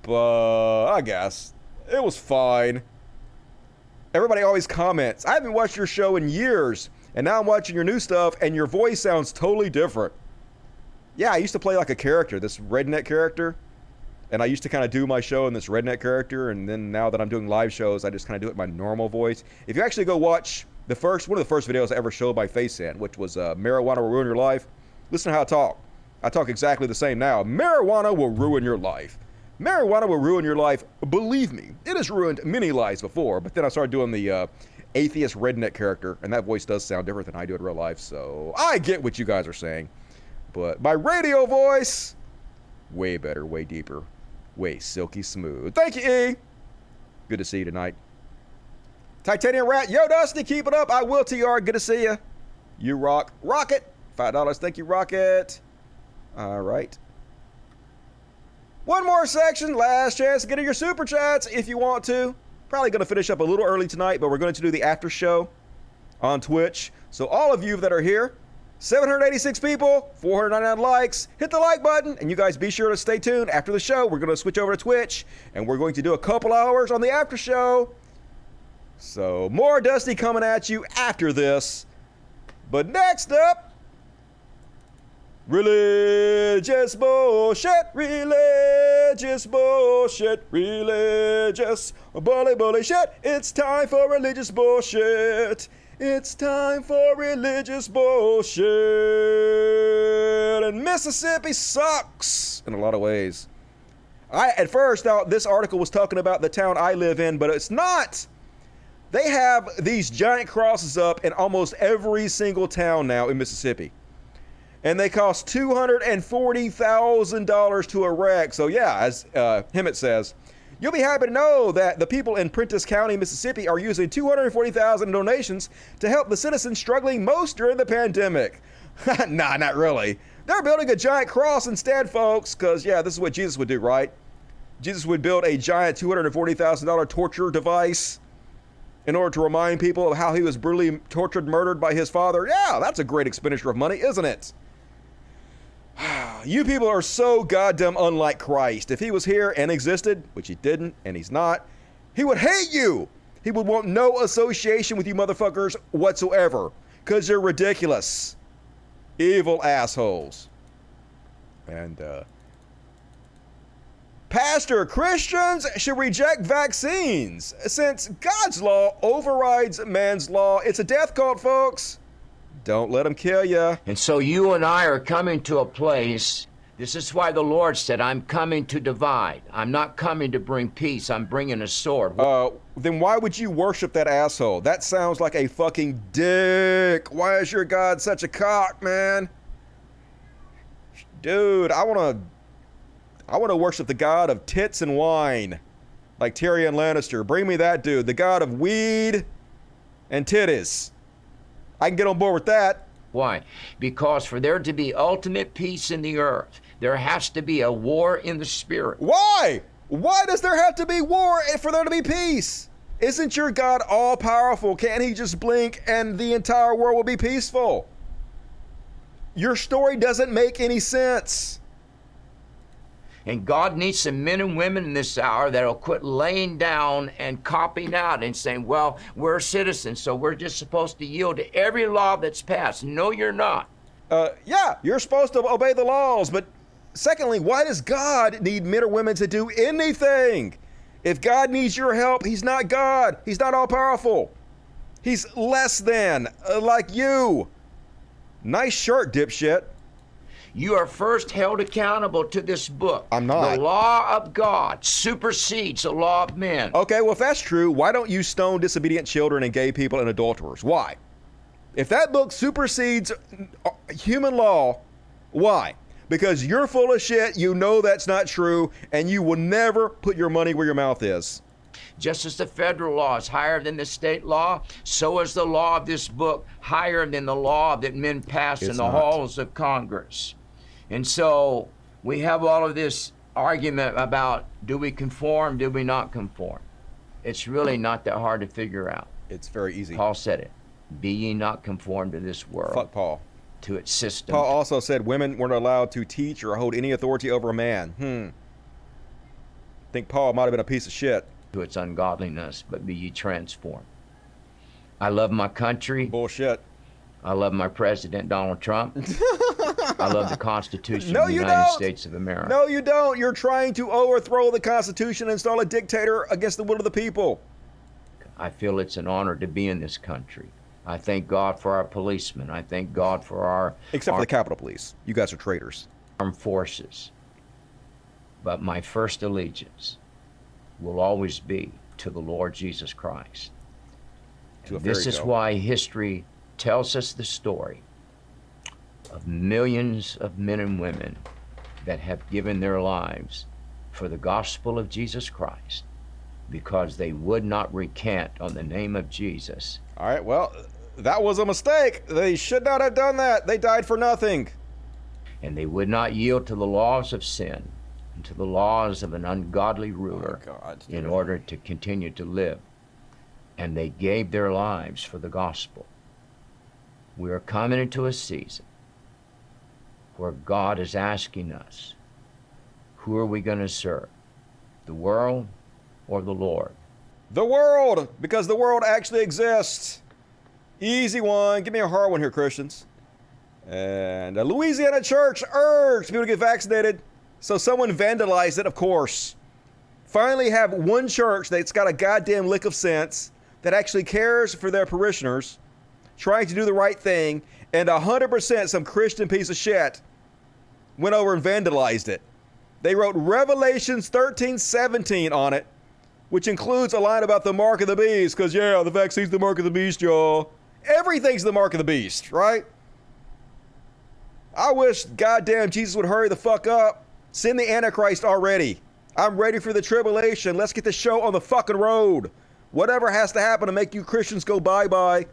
but I guess it was fine. Everybody always comments, I haven't watched your show in years, and now I'm watching your new stuff, and your voice sounds totally different. Yeah, I used to play like a character, this redneck character. And I used to kind of do my show in this redneck character, and then now that I'm doing live shows, I just kind of do it in my normal voice. If you actually go watch one of the first videos I ever showed my face in, which was Marijuana Will Ruin Your Life, listen to how I talk. I talk exactly the same now. Marijuana will ruin your life. Marijuana will ruin your life. Believe me, it has ruined many lives before, but then I started doing the atheist redneck character, and that voice does sound different than I do in real life, so I get what you guys are saying. But my radio voice, way better, way deeper. Way silky smooth. Thank you, E. Good to see you tonight. Titanium Rat. Yo, Dusty, keep it up. I will, TR. Good to see you. You rock. Rocket. $5. Thank you, Rocket. All right. One more section. Last chance to get in your super chats if you want to. Probably going to finish up a little early tonight, but we're going to do the after show on Twitch. So all of you that are here, 786 people, 499 likes. Hit the like button, and you guys be sure to stay tuned. After the show, we're going to switch over to Twitch, and we're going to do a couple hours on the after show. So more Dusty coming at you after this. But next up, religious bullshit, religious bullshit, religious bully shit. It's time for religious bullshit. It's time for religious bullshit. And Mississippi sucks in a lot of ways. I at first thought this article was talking about the town I live in, but it's not. They have these giant crosses up in almost every single town now in Mississippi. And they cost $240,000 to erect. So yeah, as Hemet says, you'll be happy to know that the people in Prentiss County, Mississippi are using $240,000 in donations to help the citizens struggling most during the pandemic. Nah, not really. They're building a giant cross instead, folks, because, yeah, this is what Jesus would do, right? Jesus would build a giant $240,000 torture device in order to remind people of how he was brutally tortured, murdered by his father. Yeah, that's a great expenditure of money, isn't it? You people are so goddamn unlike Christ. If he was here and existed, which he didn't, and he's not, he would hate you. He would want no association with you motherfuckers whatsoever, because you're ridiculous. Evil assholes. And, Pastor, Christians should reject vaccines since God's law overrides man's law. It's a death cult, folks. Don't let them kill you. And so you and I are coming to a place. This is why the Lord said, I'm coming to divide. I'm not coming to bring peace. I'm bringing a sword. Then why would you worship that asshole? That sounds like a fucking dick. Why is your God such a cock, man? Dude, I want to worship the God of tits and wine. Like Tyrion Lannister. Bring me that dude. The God of weed and titties. I can get on board with that. Why? Because for there to be ultimate peace in the earth, there has to be a war in the spirit. Why? Why does there have to be war for there to be peace? Isn't your God all-powerful? Can't he just blink and the entire world will be peaceful? Your story doesn't make any sense. And God needs some men and women in this hour that'll quit laying down and copying out and saying, well, we're citizens, so we're just supposed to yield to every law that's passed. No, you're not. Yeah, you're supposed to obey the laws, but secondly, why does God need men or women to do anything? If God needs your help, he's not God. He's not all-powerful. He's less than, like you. Nice shirt, dipshit. You are first held accountable to this book. I'm not. The law of God supersedes the law of men. Okay, well, if that's true, why don't you stone disobedient children and gay people and adulterers? Why? If that book supersedes human law, why? Because you're full of shit, you know that's not true, and you will never put your money where your mouth is. Just as the federal law is higher than the state law, so is the law of this book higher than the law that men pass in the halls of Congress. And so we have all of this argument about, do we conform, do we not conform? It's really not that hard to figure out. It's very easy. Paul said it. Be ye not conformed to this world. Fuck Paul. To its system. Paul also said women weren't allowed to teach or hold any authority over a man. I think Paul might have been a piece of shit. To its ungodliness, but be ye transformed. I love my country. Bullshit. I love my president, Donald Trump. I love the Constitution of the United States of America. No, you don't. You're trying to overthrow the Constitution and install a dictator against the will of the people. I feel it's an honor to be in this country. I thank God for our policemen. I thank God for our... Except for the Capitol Police. You guys are traitors. Armed forces. But my first allegiance will always be to the Lord Jesus Christ. This is why history tells us the story of millions of men and women that have given their lives for the gospel of Jesus Christ because they would not recant on the name of Jesus. All right, well, that was a mistake. They should not have done that. They died for nothing. And they would not yield to the laws of sin and to the laws of an ungodly ruler in order to continue to live. And they gave their lives for the gospel. We are coming into a season where God is asking us, who are we going to serve? The world or the Lord? The world, because the world actually exists. Easy one. Give me a hard one here, Christians. And a Louisiana church urged people to get vaccinated. So someone vandalized it, of course. Finally have one church that's got a goddamn lick of sense, that actually cares for their parishioners, trying to do the right thing, and 100% some Christian piece of shit went over and vandalized it. They wrote Revelations 13:17 on it, which includes a line about the mark of the beast, because, yeah, the vaccine's the mark of the beast, y'all. Everything's the mark of the beast, right? I wish goddamn Jesus would hurry the fuck up. Send the Antichrist already. I'm ready for the tribulation. Let's get the show on the fucking road. Whatever has to happen to make you Christians go bye-bye.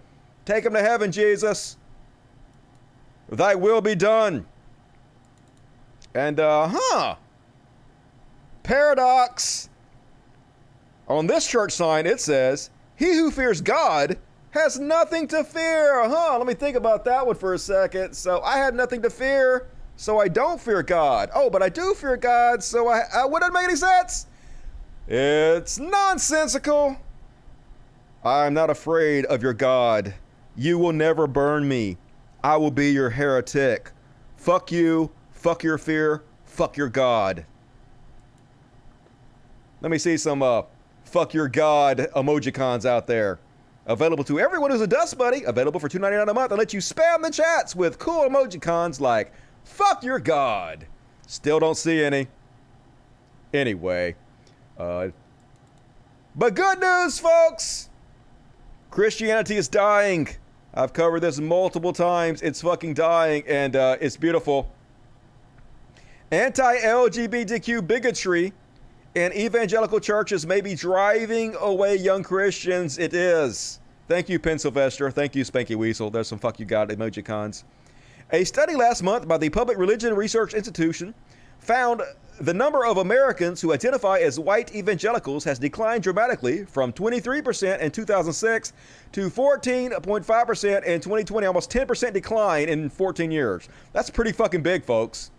Take them to heaven, Jesus. Thy will be done. And, paradox. On this church sign, it says, he who fears God has nothing to fear. Let me think about that one for a second. So I have nothing to fear, so I don't fear God. Oh, but I do fear God, so I wouldn't make any sense. It's nonsensical. I'm not afraid of your God. You will never burn me. I will be your heretic. Fuck you. Fuck your fear. Fuck your God. Let me see some fuck your God emojicons out there. Available to everyone who's a Dust Buddy. Available for $2.99 a month. I'll let you spam the chats with cool emojicons like fuck your God. Still don't see any. Anyway. But good news, folks. Christianity is dying. I've covered this multiple times. It's fucking dying, and it's beautiful. Anti-LGBTQ bigotry in evangelical churches may be driving away young Christians. It is. Thank you, Penn Sylvester. Thank you, Spanky Weasel. There's some fuck you God emojicons. A study last month by the Public Religion Research Institution found the number of Americans who identify as white evangelicals has declined dramatically from 23% in 2006 to 14.5% in 2020, almost 10% decline in 14 years. That's pretty fucking big, folks.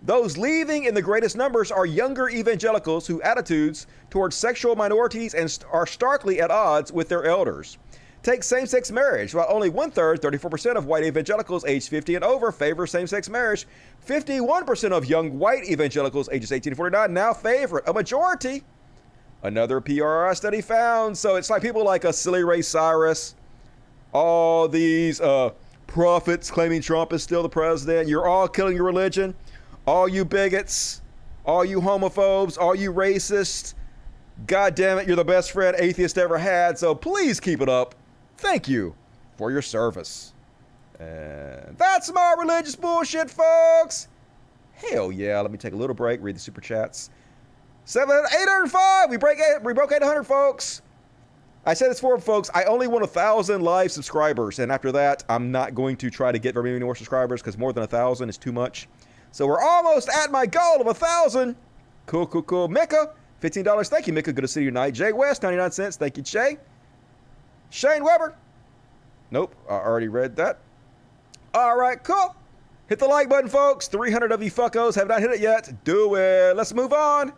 Those leaving in the greatest numbers are younger evangelicals whose attitudes towards sexual minorities are starkly at odds with their elders. Take same-sex marriage. While only 1/3, 34% of white evangelicals aged 50 and over favor same-sex marriage, 51% of young white evangelicals ages 18 to 49 now favor it. A majority. Another PRI study found. So it's like people like a silly Ray Cyrus, all these prophets claiming Trump is still the president. You're all killing your religion. All you bigots, all you homophobes, all you racists. God damn it, you're the best friend atheists ever had. So please keep it up. Thank you. for your service. And that's my religious bullshit, folks. Hell yeah. Let me take a little break, read the super chats. 805. We broke 800, folks. I said this for folks. I only want 1,000 live subscribers, and after that, I'm not going to try to get very many more subscribers because more than 1,000 is too much. So we're almost at my goal of 1,000. Cool, cool, cool. Mika, $15. Thank you, Mika. Good to see you tonight. Jay West, 99 cents. Thank you, Shay. Shane Weber. Nope, I already read that. All right, cool. Hit the like button, folks. 300 of you fuckos have not hit it yet. Do it. Let's move on.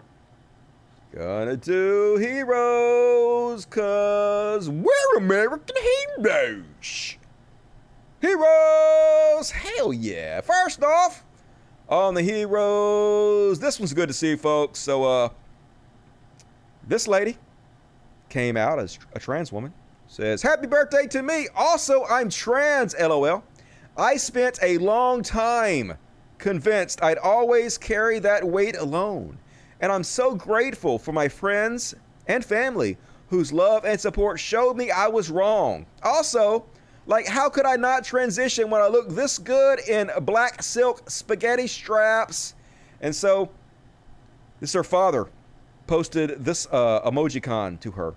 Gonna do heroes, cause we're American heroes. Heroes, hell yeah. First off, on the heroes, this one's good to see, folks. So, this lady came out as a trans woman. Says, happy birthday to me. Also, I'm trans, LOL. I spent a long time convinced I'd always carry that weight alone. And I'm so grateful for my friends and family whose love and support showed me I was wrong. Also, like, how could I not transition when I look this good in black silk spaghetti straps? And so, this her father posted this emojicon to her.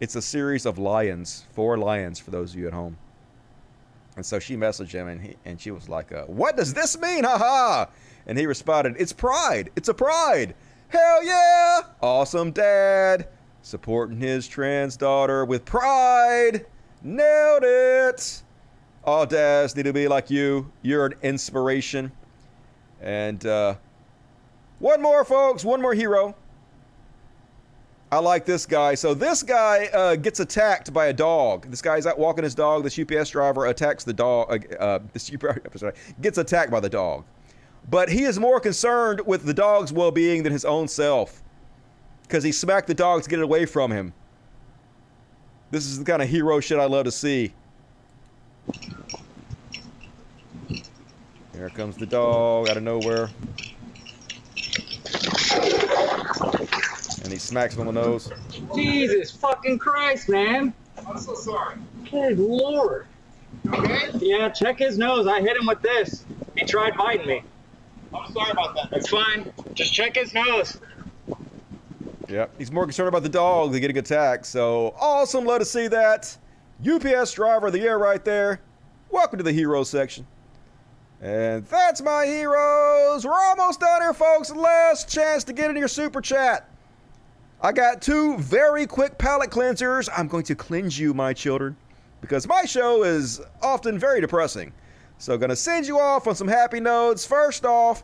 It's a series of lions, 4 lions for those of you at home. And so she messaged him, and she was like, what does this mean? Haha! And he responded, it's pride. It's a pride. Hell yeah! Awesome dad. Supporting his trans daughter with pride. Nailed it. All dads need to be like you. You're an inspiration. And one more, folks. One more hero. I like this guy. So this guy gets attacked by a dog. This guy's out walking his dog. This UPS driver attacks the dog. Gets attacked by the dog. But he is more concerned with the dog's well-being than his own self. Because he smacked the dog to get it away from him. This is the kind of hero shit I love to see. Here comes the dog out of nowhere. And he smacks him on the nose. Jesus fucking Christ, man. I'm so sorry. Good Lord. Okay? Yeah, check his nose. I hit him with this. He tried biting me. I'm sorry about that. It's fine. Just check his nose. Yep, he's more concerned about the dog than getting attacked. So awesome, love to see that. UPS driver of the year right there. Welcome to the hero section. And that's my heroes. We're almost done here, folks. Last chance to get into your super chat. I got 2 very quick palate cleansers. I'm going to cleanse you, my children, because my show is often very depressing. So gonna send you off on some happy notes. First off,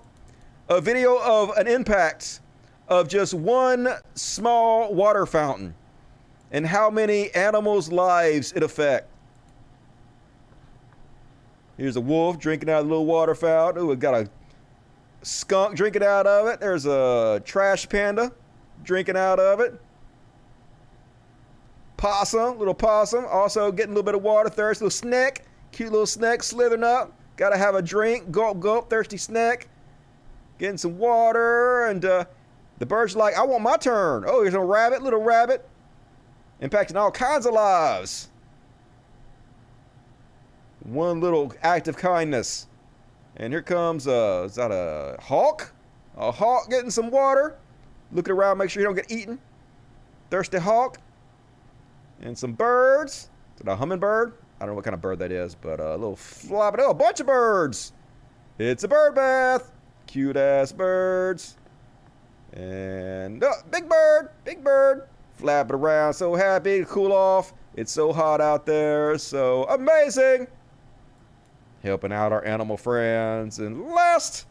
a video of an impact of just one small water fountain and how many animals' lives it affects. Here's a wolf drinking out of the little water fountain. Ooh, it got a skunk drinking out of it. There's a trash panda drinking out of it. Possum, little possum, also getting a little bit of water thirst. Little snake, cute little snake slithering up. Gotta have a drink, gulp, gulp, thirsty snake. Getting some water, and the bird's like, I want my turn. Oh, here's a rabbit, little rabbit. Impacting all kinds of lives. One little act of kindness. And here comes, is that a hawk? A hawk getting some water. Looking around, make sure you don't get eaten. Thirsty hawk. And some birds. Is it a hummingbird? I don't know what kind of bird that is, but a little floppy. Oh, a bunch of birds. It's a bird bath. Cute ass birds. And big bird. Flapping around, so happy to cool off. It's so hot out there, so amazing. Helping out our animal friends. And last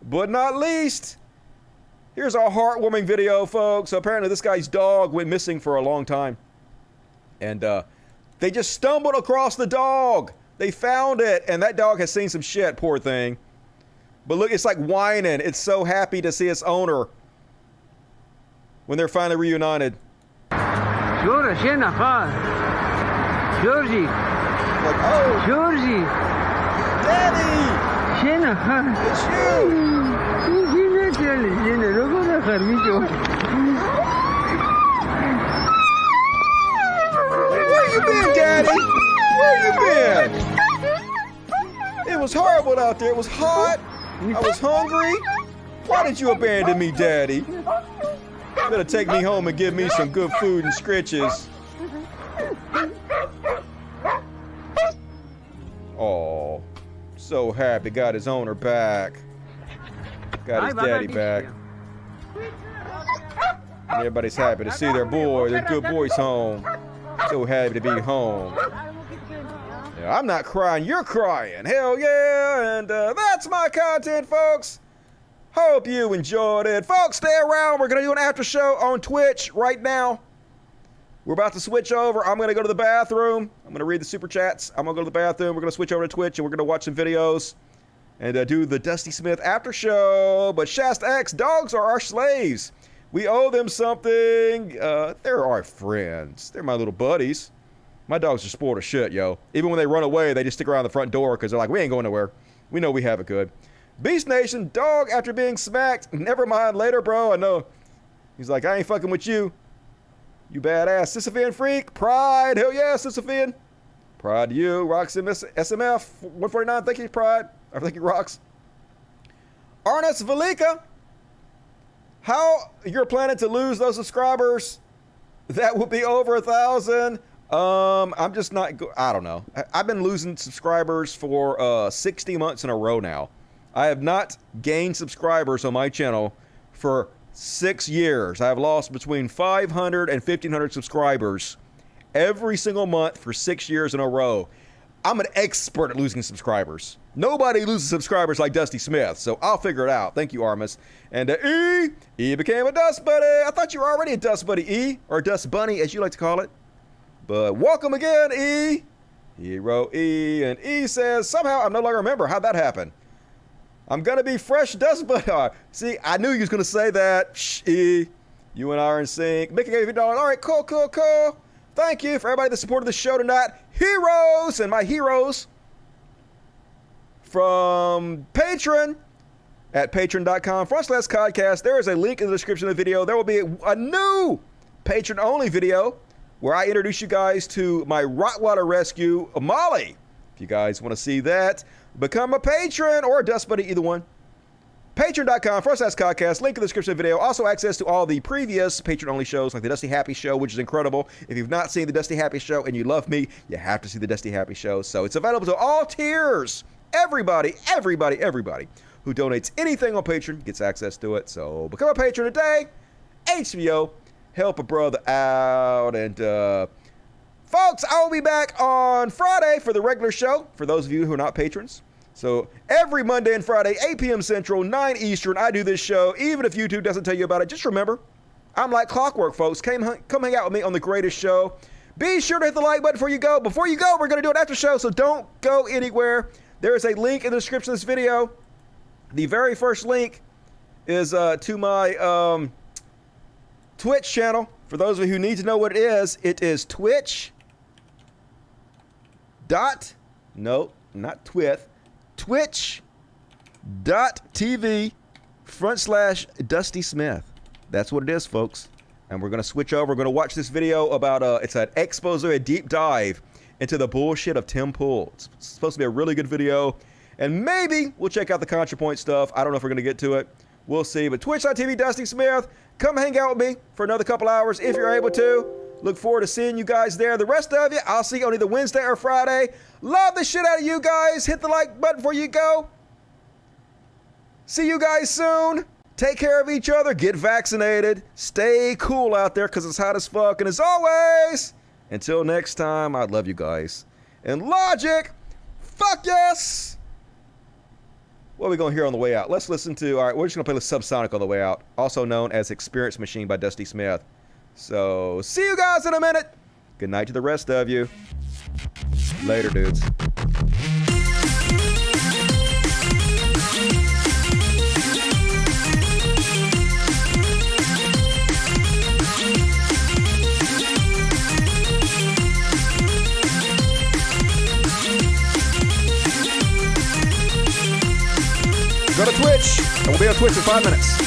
but not least, here's our heartwarming video, folks. So apparently this guy's dog went missing for a long time. And they just stumbled across the dog. They found it, and that dog has seen some shit, poor thing. But look, it's like whining. It's so happy to see its owner when they're finally reunited. Georgie. Like, oh. Georgie. Daddy. It's Where you been, Daddy? Where Where you been? It was horrible out there. It was hot. I was hungry. Why did you abandon me, Daddy? You better take me home and give me some good food and scritches. Oh, so happy. Got his owner back. Got his daddy back. And everybody's happy to see their boy, their good boys home. So happy to be home. Yeah, I'm not crying, you're crying. Hell yeah, and that's my content, folks. Hope you enjoyed it. Folks, stay around. We're going to do an after show on Twitch right now. We're about to switch over. I'm going to go to the bathroom. I'm going to read the super chats. I'm going to go to the bathroom. We're going to switch over to Twitch, and we're going to watch some videos and do the Dusty Smith after show. But Shasta X, dogs are our slaves. We owe them something. They're our friends. They're my little buddies. My dogs are spoiled as shit, yo. Even when they run away, they just stick around the front door because they're like, we ain't going nowhere. We know we have it good. Beast Nation, dog after being smacked. Never mind, later, bro. I know. He's like, I ain't fucking with you. You badass. Sisyphean freak. Pride. Hell yeah, Sisyphean. Pride to you. Roxy SMF. 149. Thank you, Pride. I think you rocks. Arnes Valika. How you're planning to lose those subscribers? That would be over 1,000. I'm just not, I don't know. I've been losing subscribers for 60 months in a row now. I have not gained subscribers on my channel for 6 years. I have lost between 500 and 1,500 subscribers every single month for 6 years in a row. I'm an expert at losing subscribers. Nobody loses subscribers like Dusty Smith, so I'll figure it out. Thank you, Armus. And E became a Dust Buddy. I thought you were already a Dust Buddy, E, or Dust Bunny, as you like to call it. But welcome again, E. Hero E. And E says, somehow I'm no longer a member. How'd that happen? I'm going to be fresh Dust Buddy. See, I knew you was going to say that. Shh, E. You and I are in sync. Mickey gave you $50. All right, cool, cool, cool. Thank you for everybody that supported the show tonight. Heroes and my heroes from Patreon at patreon.com/podcast. There is a link in the description of the video. There will be a new Patreon-only video where I introduce you guys to my Rottweiler rescue, Molly. If you guys want to see that, become a patron or a Dust Buddy, either one. Patreon.com/podcast, link in the description of the video. Also access to all the previous Patreon-only shows like the Dusty Happy Show, which is incredible. If you've not seen the Dusty Happy Show and you love me, you have to see the Dusty Happy Show. So it's available to all tiers. Everybody who donates anything on Patreon gets access to it. So become a patron today. HBO, help a brother out. And folks, I will be back on Friday for the regular show, for those of you who are not patrons. So every Monday and Friday, 8 p.m. Central, 9 Eastern, I do this show. Even if YouTube doesn't tell you about it, just remember, I'm like clockwork, folks. Come hang out with me on The Greatest Show. Be sure to hit the like button before you go. Before you go, we're going to do an after show, so don't go anywhere. There is a link in the description of this video. The very first link is to my Twitch channel. For those of you who need to know what it is Twitch. Twitch.tv/Dusty Smith. That's what it is, folks. And we're going to switch over. We're going to watch this video about, it's an expose, a deep dive into the bullshit of Tim Pool. It's supposed to be a really good video. And maybe we'll check out the ContraPoint stuff. I don't know if we're going to get to it. We'll see. But Twitch.tv, Dusty Smith. Come hang out with me for another couple hours if you're able to. Look forward to seeing you guys there. The rest of you, I'll see you on either Wednesday or Friday. Love the shit out of you guys. Hit the like button before you go. See you guys soon. Take care of each other. Get vaccinated. Stay cool out there because it's hot as fuck. And as always, until next time, I love you guys. And Logic, fuck yes. What are we going to hear on the way out? Let's listen to, all right, we're just going to play the Subsonic on the way out, also known as Experience Machine by Dusty Smith. So, see you guys in a minute. Good night to the rest of you. Later, dudes. Go to Twitch, and we'll be on Twitch in 5 minutes.